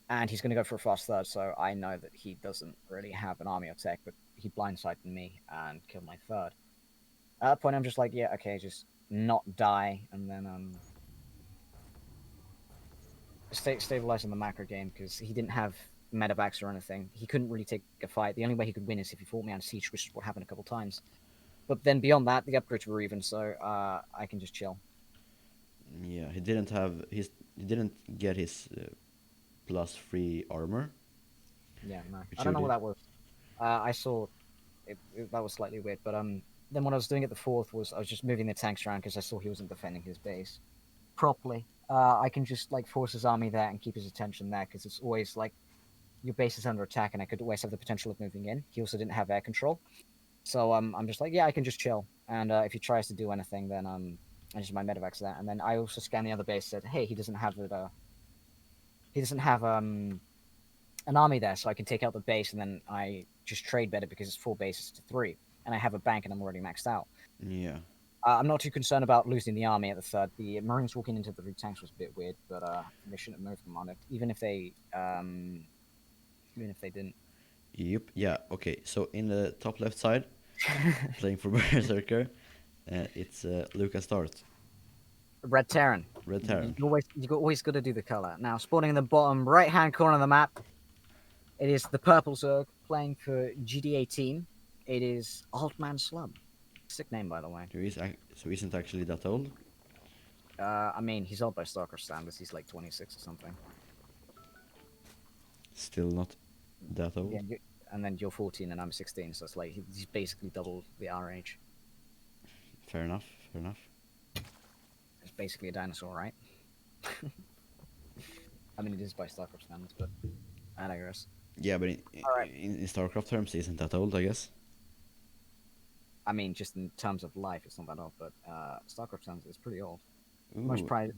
S2: and he's going to go for a fast third. So I know that he doesn't really have an army or tech, but he blindsided me and killed my third. At that point, I'm just like, yeah, okay, just not die, and then stabilize in the macro game because he didn't have medevacs or anything. He couldn't really take a fight. The only way he could win is if he fought me on siege, which is what happened a couple times. But then beyond that, the upgrades were even, so I can just chill.
S1: Yeah, he didn't have his. He didn't get his +3 armor.
S2: Yeah, no,
S1: Which
S2: I don't
S1: you
S2: know what
S1: did.
S2: that was. I saw that was slightly weird, but then what I was doing at the fourth was I was just moving the tanks around because I saw he wasn't defending his base properly. I can just like force his army there and keep his attention there because it's always like your base is under attack, and I could always have the potential of moving in. He also didn't have air control, so I'm just like, yeah, I can just chill. And if he tries to do anything, then I just my medevacs there, and then I also scan the other base. Said, hey, he doesn't have it. He doesn't have an army there, so I can take out the base, and then I just trade better because it's 4 bases to 3, and I have a bank, and I'm already maxed out.
S1: Yeah.
S2: I'm not too concerned about losing the army at the third. The Marines walking into the 3 tanks was a bit weird, but they shouldn't have moved them on it, even if they didn't.
S1: Yep. Yeah. Okay. So in the top left side, playing for Berserker, it's Lucas Dart,
S2: Red Terran.
S1: Red Terran.
S2: You always got to do the color. Now, spawning in the bottom right hand corner of the map, it is the purple Zerg playing for GdA-Team. It is Old Man Slum. Sick name, by the way.
S1: So isn't actually that old.
S2: I mean, he's old by Stalker standards. He's like 26 or something.
S1: Still not that old.
S2: Yeah, and then you're 14 and I'm 16, so it's like he's basically double our age.
S1: Fair enough. Fair enough.
S2: It's basically a dinosaur, right? I mean, it is by StarCraft standards, but I digress.
S1: Yeah, but
S2: Alright.
S1: in StarCraft terms, isn't that old? I guess.
S2: I mean, just in terms of life, it's not that old, but StarCraft standards, it's pretty old.
S1: Ooh,
S2: Most
S1: Black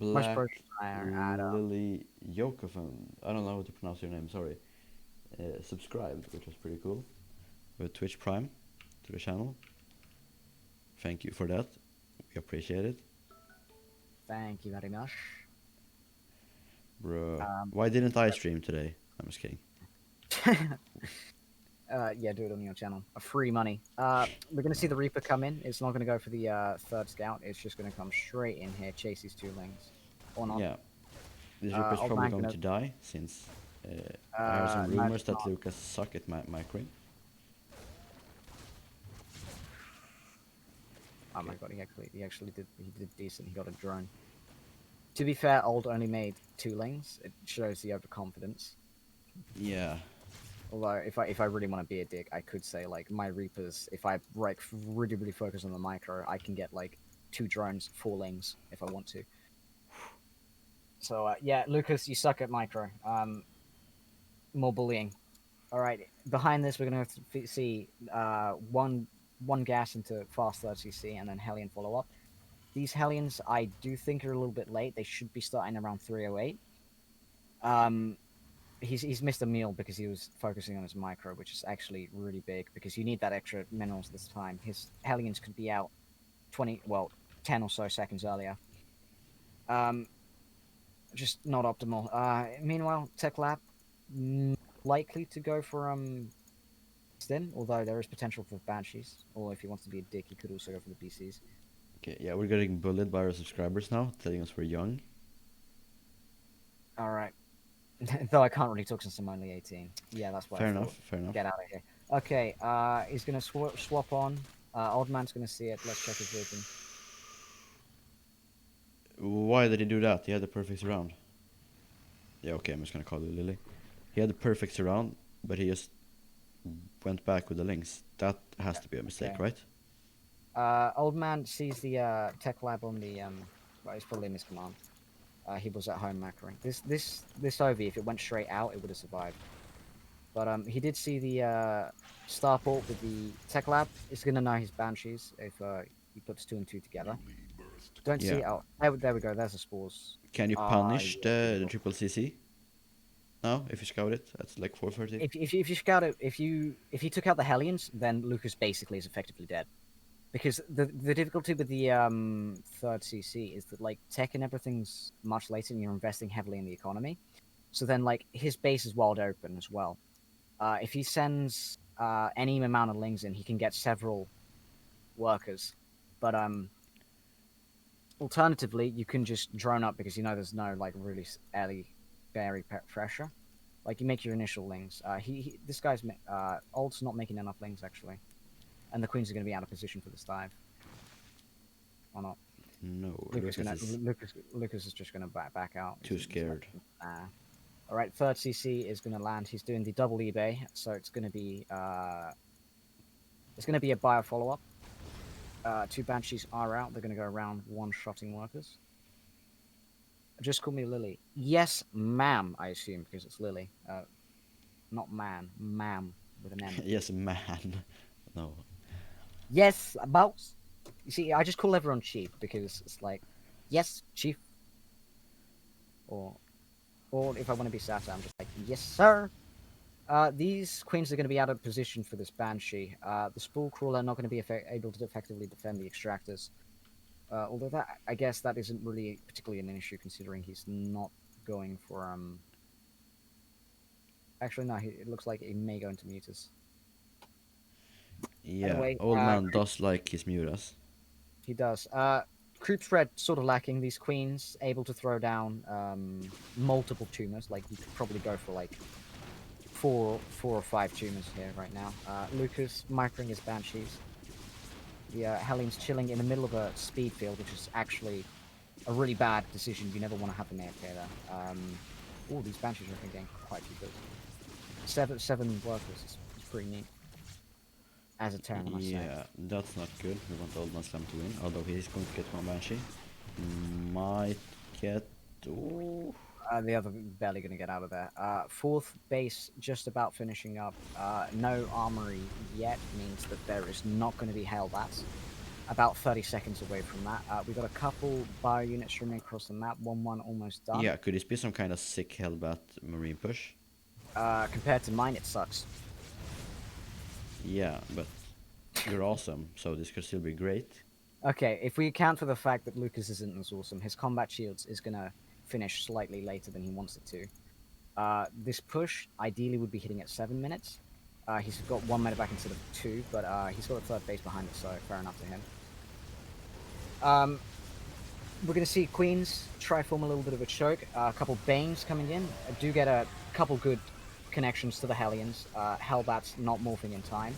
S2: at
S1: Lily Yokofen. I don't know how to pronounce your name. Sorry. Subscribed, which was pretty cool. With Twitch Prime to the channel. Thank you for that. We appreciate it.
S2: Thank you very much.
S1: Bro, why didn't I stream today? I'm just kidding.
S2: Yeah, do it on your channel. Free money. We're gonna see the Reaper come in. It's not gonna go for the third scout. It's just gonna come straight in here, chase these 2 lings, or not.
S1: Yeah, this Reaper's
S2: Old
S1: probably
S2: man
S1: going
S2: gonna-
S1: to die since I heard some
S2: no,
S1: rumors
S2: it's
S1: that
S2: not.
S1: Lucas suck at microing.
S2: Oh my god, he actually did decent. He got a drone. To be fair, Old only made 2 lings. It shows the overconfidence.
S1: Yeah.
S2: Although if I really want to be a dick, I could say like my Reapers, if I like really focus on the micro, I can get like 2 drones, 4 lings if I want to. So yeah, Lucas, you suck at micro. More bullying. All right, behind this we're gonna have to see one gas into fast 30cc and then Hellion follow up. These Hellions I do think are a little bit late. They should be starting around 308. He's missed a meal because he was focusing on his micro, which is actually really big because you need that extra minerals this time. His Hellions could be out 10 or so seconds earlier. Just not optimal. Meanwhile, Tech Lab likely to go for Stin, although there is potential for Banshees, or if he wants to be a dick, he could also go for the BCs.
S1: Okay, yeah, we're getting bullied by our subscribers now, telling us we're young.
S2: All right. Though I can't really talk since I'm only 18. Yeah, that's why.
S1: Fair enough, fair enough.
S2: Get out of here. Okay, he's gonna swap on. Old man's gonna see it. Let's check his vision.
S1: Why did he do that? He had the perfect surround. Yeah, okay, I'm just gonna call it Lily. He had the perfect surround, but he just went back with the links. That has to be a mistake,
S2: Okay.
S1: right?
S2: Old man sees the Tech Lab on the well, it's probably a miscommand. He was at home macroing. This OV, if it went straight out, it would have survived. But he did see the starport with the Tech Lab. He's gonna know his Banshees if he puts 2 and 2 together. Don't see.
S1: Yeah.
S2: Oh, there we go. There's the spores.
S1: Can you punish
S2: Yeah.
S1: the triple CC? No, if you scout it, that's like 430.
S2: If you scout it, if he took out the Hellions, then Lucas basically is effectively dead. Because the difficulty with the third CC is that like tech and everything's much later, and you're investing heavily in the economy. So then like his base is wide open as well. If he sends any amount of lings in, he can get several workers. But alternatively, you can just drone up because you know there's no like really very pressure. Like you make your initial lings. This guy's Old's not making enough lings actually, and the queens are going to be out of position for this dive. Or not?
S1: No,
S2: Lucas is just going to back out.
S1: too scared.
S2: All right, third CC is going to land. He's doing the double eBay, so it's going to be a bio follow up. 2 Banshees are out. They're going to go around one-shotting workers. Just call me Lily. Yes, ma'am, I assume, because it's Lily. Not man, ma'am, with an M.
S1: Yes, man. No.
S2: Yes, boss. You see, I just call everyone chief because it's like, yes, chief. Or if I want to be sassy, I'm just like, yes, sir. These queens are going to be out of position for this Banshee. The Spool Crawler are not going to be able to effectively defend the Extractors. Although that, I guess that isn't really particularly an issue considering he's not going for, Actually, no, it looks like he may go into Mutas.
S1: Yeah,
S2: Anyway,
S1: old man does like his mutas.
S2: He does. Creep spread sort of lacking. These queens able to throw down multiple tumors. Like you could probably go for like four or 5 tumors here right now. Lucas microing his Banshees. The Hellion's chilling in the middle of a speed field, which is actually a really bad decision. You never want to have an AFK there. Oh, these Banshees are getting quite a few kills. 7 workers is pretty neat. As a Terran, I must say.
S1: Yeah, that's not good. We want Old Man Slam to win, although he's going to get one Banshee. Might get... Ooh.
S2: The other barely going to get out of there. 4th base just about finishing up. No armory yet means that there is not going to be Hellbats. About 30 seconds away from that. We've got a couple bio units streaming across the map. 1-1 almost done.
S1: Yeah, could this be some kind of sick Hellbat marine push?
S2: Compared to mine, it sucks.
S1: Yeah, but you're awesome, so this could still be great.
S2: Okay, if we account for the fact that Lucas isn't as awesome, his combat shields is going to finish slightly later than he wants it to. This push ideally would be hitting at 7 minutes. He's got 1 minute back instead of 2, but he's got a 3rd base behind it, so fair enough to him. We're going to see Queens try form a little bit of a choke. A couple Banes coming in. I do get a couple good connections to the Hellions. Hellbats not morphing in time.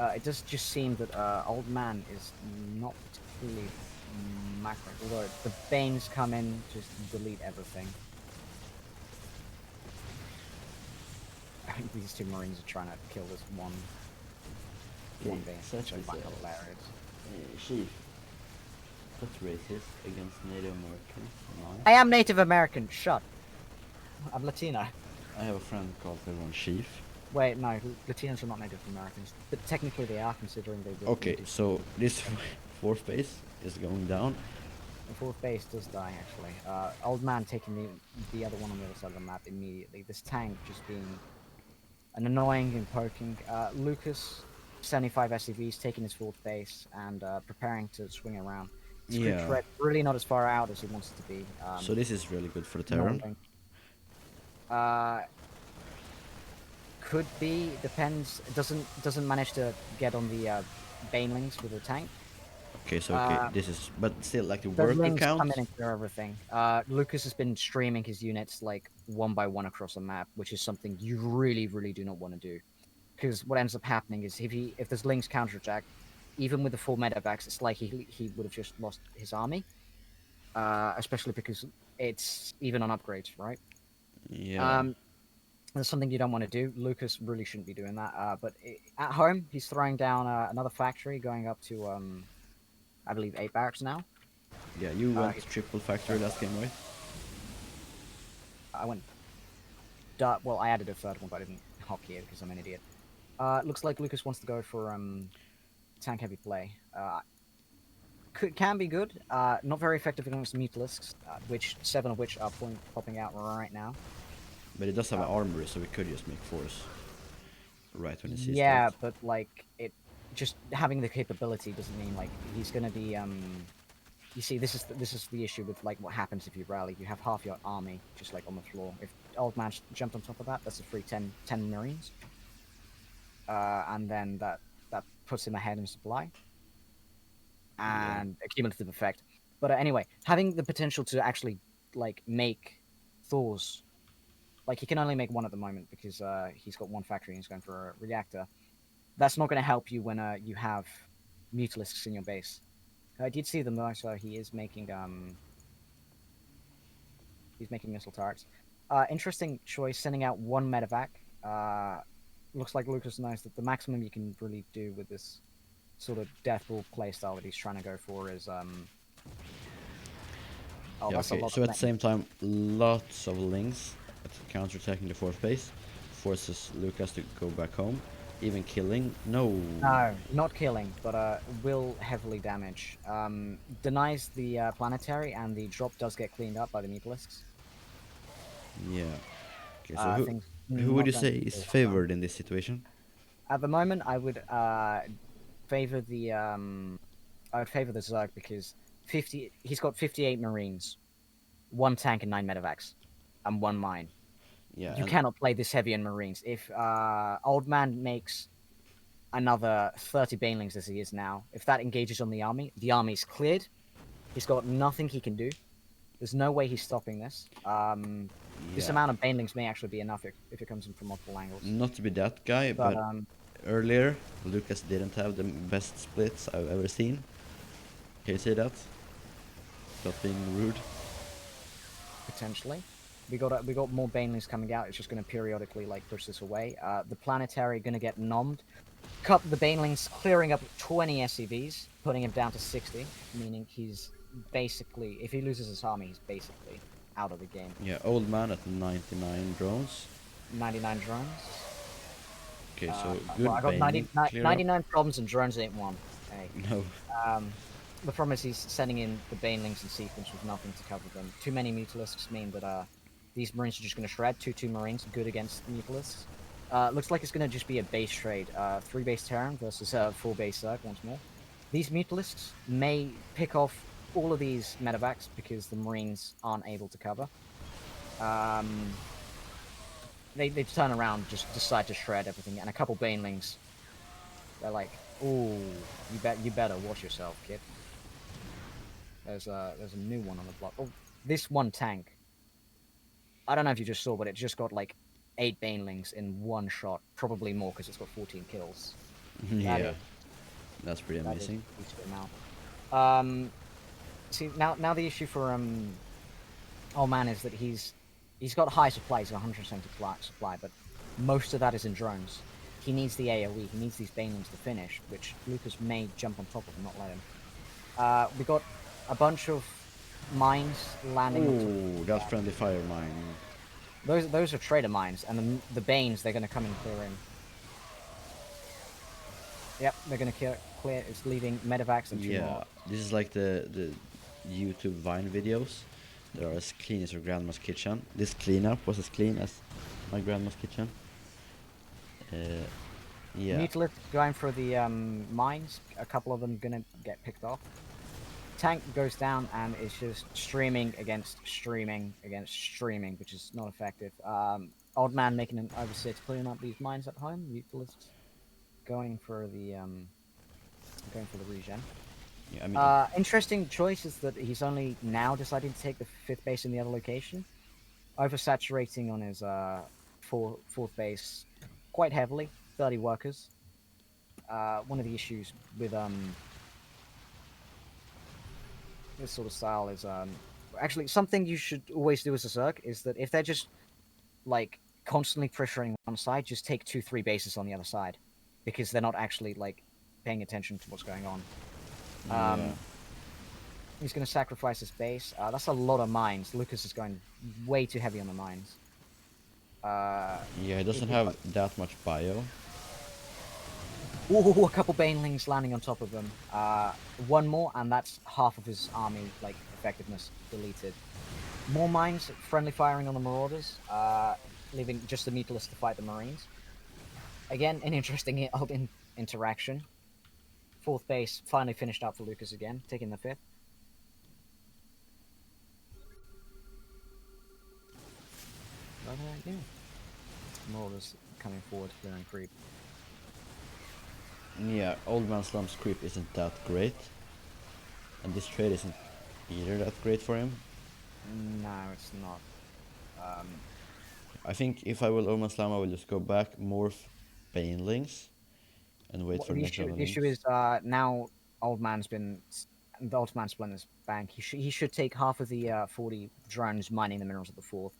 S2: It does just seem that Old Man is not particularly macro. Although the Banes come in, just delete everything. I think these 2 Marines are trying to kill this one Bane, which I find hilarious.
S1: Chief. That's racist against Native Americans. No.
S2: I am Native American. Shut. I'm Latino.
S1: I have a friend called everyone Chief.
S2: Wait, no, Latinos are not Native Americans, but technically they are, considering they were.
S1: Okay, so this fourth base is going down.
S2: The fourth base does die, actually. Old man taking the other one on the other side of the map immediately. This tank just being an annoying and poking. Lucas, 75 SCVs, taking his fourth base and preparing to swing around. Script
S1: Yeah.
S2: threat really not as far out as he wants it to be.
S1: So this is really good for the
S2: no
S1: Terran.
S2: link. Could be, depends. It doesn't manage to get on the banelings with the tank.
S1: Okay, so this is, but still like the
S2: The
S1: worker
S2: lings
S1: count.
S2: come in and clear everything. Lucas has been streaming his units like one by one across the map, which is something you really, really do not want to do. Because what ends up happening is if there's lings counterattack, even with the full medevacs, it's like he would have just lost his army. Especially because it's even on upgrades, right?
S1: Yeah.
S2: That's something you don't want to do. Lucas really shouldn't be doing that. At home, he's throwing down another factory, going up to I believe 8 barracks now.
S1: Yeah, you went triple factory last game, right?
S2: I went. Well, I added a third one, but I didn't hotkey it because I'm an idiot. Looks like Lucas wants to go for tank heavy play. Can be good. Not very effective against mutalisks, which 7 of which are popping out right now.
S1: But it does have an armory, so we could just make force. Right when it sees
S2: Yeah,
S1: that.
S2: but like it, just having the capability doesn't mean like he's gonna be. You see, this is the issue with like what happens if you rally. You have half your army just like on the floor. If old man jumped on top of that, that's a free 10 marines. And then that puts him ahead in supply. And a cumulative effect. But anyway, having the potential to actually like make Thors, like he can only make one at the moment because he's got one factory and he's going for a reactor. That's not going to help you when you have mutalisks in your base. I did see them though, so he is making he's making missile turrets. Interesting choice, sending out one medevac. Looks like Lucas knows that the maximum you can really do with this sort of death ball playstyle that he's trying to go for is
S1: Yeah, okay. So at the same time, lots of lings counterattacking the fourth base forces Lucas to go back home. Even killing? No,
S2: not killing, but will heavily damage. Denies the planetary, and the drop does get cleaned up by the mutalisks.
S1: Yeah. Okay, so
S2: Things
S1: who would
S2: not
S1: you
S2: going
S1: say
S2: to
S1: is
S2: go well.
S1: favored in this situation?
S2: At the moment, I would favor the Zerg because he's got 58 marines, 1 tank and 9 medevacs, and 1 mine.
S1: Yeah.
S2: You cannot play this heavy in marines. If old man makes another 30 banelings as he is now, if that engages on the army's cleared. He's got nothing he can do. There's no way he's stopping this. This amount of banelings may actually be enough if it comes in from multiple angles.
S1: Not to be that guy, but earlier Lucas didn't have the best splits I've ever seen. Can you say that? Not being rude.
S2: Potentially. We got more banelings coming out. It's just going to periodically like push this away. The planetary going to get nommed. Cut the banelings, clearing up 20 SCVs, putting him down to 60, meaning he's basically, if he loses his army, he's basically out of the game.
S1: Yeah, old man at 99 drones.
S2: 99 drones.
S1: Okay, so good.
S2: Well, I got 99 problems and drones ain't one. Hey.
S1: No.
S2: The problem is he's sending in the banelings in sequence with nothing to cover them. Too many mutalisks mean that these marines are just going to shred. 2-2 marines, good against mutalisks. Looks like it's going to just be a base trade. 3 base Terran versus 4 base Zerg once more. These mutalisks may pick off all of these medevacs because the marines aren't able to cover. They turn around, just decide to shred everything, and a couple banelings. They're like, "Ooh, you better watch yourself, kid." There's a new one on the block. Oh, this one tank. I don't know if you just saw, but it just got like 8 banelings in one shot, probably more because it's got 14 kills.
S1: Yeah, that's pretty amazing.
S2: See now the issue for old man is that he's got high supplies, 170 supply, but most of that is in drones. He needs the AoE. He needs these banelings to finish, which Lucas may jump on top of and not let him. We got a bunch of mines landing. On top.
S1: Ooh, that friendly fire mine.
S2: Those are trader mines, and the Banes they're gonna come and clear in. Yep, they're gonna clear. It's leaving medevacs and two
S1: Yeah,
S2: more.
S1: this is like the YouTube Vine videos. They are as clean as your grandma's kitchen. This cleanup was as clean as my grandma's kitchen. Yeah.
S2: Mutalisk going for the mines. A couple of them gonna get picked off. Tank goes down and it's just streaming against streaming against streaming, which is not effective. Old man making an overseer to clean up these mines at home. Mutalisk going for the regen.
S1: Yeah, I mean,
S2: Interesting choice is that he's only now deciding to take the fifth base in the other location, oversaturating on his fourth base quite heavily. 30 workers. One of the issues with this sort of style is actually something you should always do as a Zerg is that if they're just like constantly pressuring one side, just take 2-3 bases on the other side, because they're not actually like paying attention to what's going on.
S1: yeah.
S2: He's going to sacrifice his base. That's a lot of mines. Lucas is going way too heavy on the mines.
S1: Yeah, he doesn't have that much bio.
S2: Ooh, a couple banelings landing on top of him. One more, and that's half of his army, like, effectiveness deleted. More mines, friendly firing on the Marauders, leaving just the Mutalist to fight the Marines. Again, an interesting interaction. Fourth base finally finished up for Lucas again, taking the fifth. But, yeah. Marauders coming forward, clearing creep.
S1: Yeah, Old Man Slum's creep isn't that great. And this trade isn't either that great for him.
S2: No, it's not.
S1: I think if I will Old Man Slum, I will just go back, morph Banelings, and wait for the next
S2: The issue is now the old man's split his bank. He should take half of the 40 drones mining the minerals at the fourth,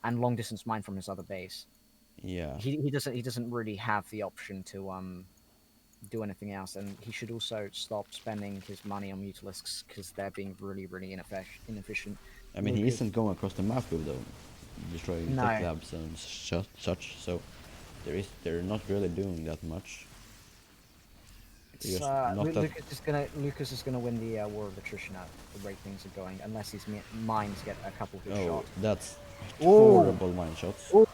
S2: and long distance mine from his other base.
S1: Yeah.
S2: He doesn't really have the option to do anything else, and he should also stop spending his money on Mutalisks because they're being really inefficient.
S1: I mean, he isn't going across the map with them, destroying
S2: No.
S1: tech labs and such, so they're not really doing that much.
S2: It's,
S1: Just not that.
S2: Lucas is gonna win the war of attrition at the rate things are going, unless his mines get a couple good
S1: Oh,
S2: shots.
S1: that's
S2: Ooh.
S1: horrible mine shots.
S2: Ooh.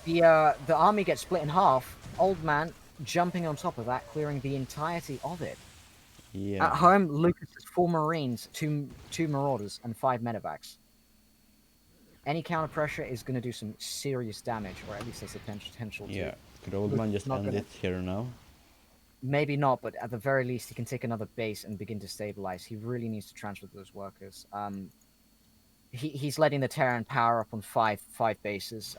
S2: The army gets split in half. Old man jumping on top of that, clearing the entirety of it.
S1: Yeah.
S2: At home, Lucas has 4 Marines, 2 Marauders, and 5 medevacs. Any counter pressure is going to do some serious damage, or at least there's a potential to.
S1: Yeah. Could Old Man just end it here and now?
S2: Maybe not, but at the very least, he can take another base and begin to stabilize. He really needs to transfer those workers. He's letting the Terran power up on five bases.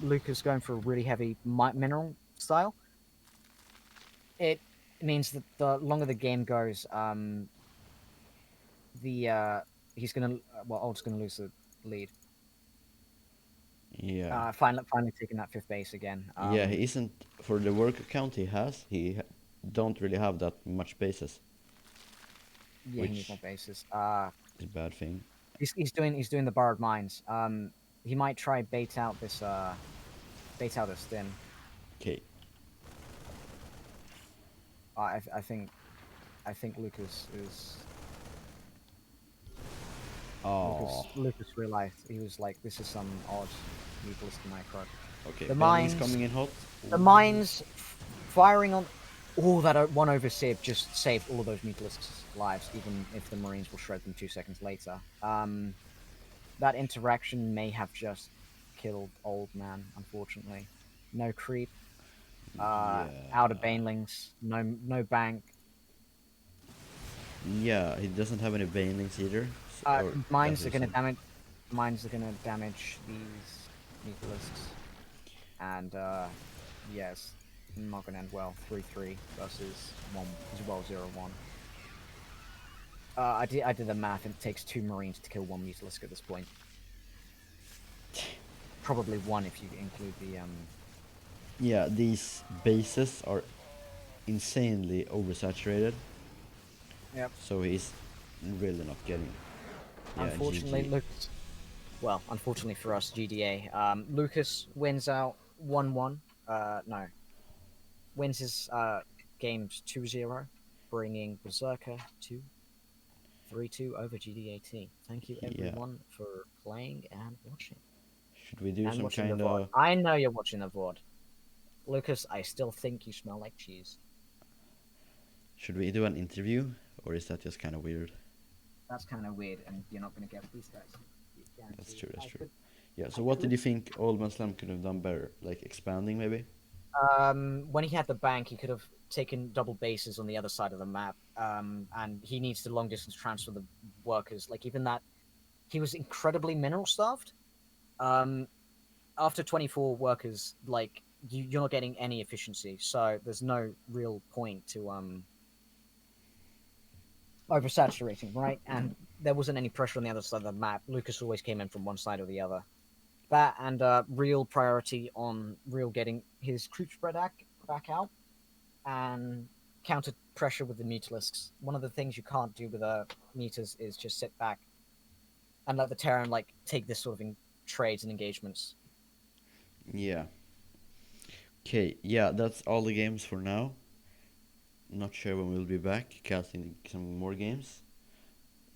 S2: Lucas going for a really heavy mineral style. It means that the longer the game goes, he's gonna Old's gonna lose the lead.
S1: Yeah.
S2: Finally taking that fifth base again.
S1: Yeah, he isn't, for the work count he has, don't really have that much bases.
S2: Yeah, he needs more bases.
S1: It's a bad thing.
S2: He's doing the borrowed mines. He might try bait out this Stin.
S1: Okay.
S2: I think Lucas is.
S1: Oh.
S2: Lucas realized he was like, this is some odd Mutalisk micro.
S1: Okay.
S2: The
S1: Banelings
S2: mines
S1: coming in hot.
S2: The mines firing on. Oh, that one overseer just saved all of those Mutalisks' lives, even if the Marines will shred them 2 seconds later. That interaction may have just killed Old Man, unfortunately. No creep. Out of banelings. No bank.
S1: Yeah, he doesn't have any banelings either.
S2: Mines are gonna damage. Mines are gonna damage these Mutalisks. And yes, not gonna end well. 3-3 versus 0-1. I did the math, and it takes 2 Marines to kill 1 Mutalisk at this point. Probably 1 if you include the
S1: Yeah, these bases are insanely oversaturated.
S2: Yep.
S1: So he's really not getting Yeah,
S2: Unfortunately,
S1: GG.
S2: Lucas. Well, unfortunately for us, GDA. Lucas wins out 1-1. No, wins his games 2-0, bringing Berserker to 3-2 over GdA-Team. Thank you
S1: Yeah.
S2: everyone for playing and watching.
S1: Should we do
S2: And
S1: some
S2: watching the
S1: kind
S2: VOD.
S1: of...
S2: I know you're watching the VOD. Lucas, I still think you smell like cheese.
S1: Should we do an interview? Or is that just kind of weird?
S2: That's kind of weird, and you're not going to get these guys.
S1: That's true, that's
S2: I
S1: true.
S2: could-
S1: Yeah, so
S2: I
S1: what did
S2: could-
S1: you think Old Man Slam could have done better? Like expanding maybe?
S2: When he had the bank, he could have taken double bases on the other side of the map. And he needs to long distance transfer the workers. Like even that, he was incredibly mineral starved. After 24 workers, like you're not getting any efficiency, so there's no real point to oversaturating, right? And there wasn't any pressure on the other side of the map. Lucas always came in from one side or the other. That and real priority on real getting his creep spread back out and counter pressure with the mutalisks. One of the things you can't do with mutas is just sit back and let the Terran like take this sort of trades and engagements.
S1: Yeah. Okay, yeah, that's all the games for now. Not sure when we'll be back casting some more games.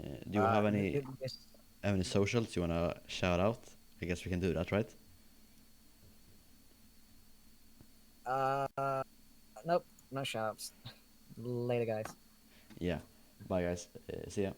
S1: Do you have any socials you wanna shout out? I guess we can do that, right?
S2: Nope, no shoutouts. Later, guys.
S1: Yeah. Bye guys. See ya.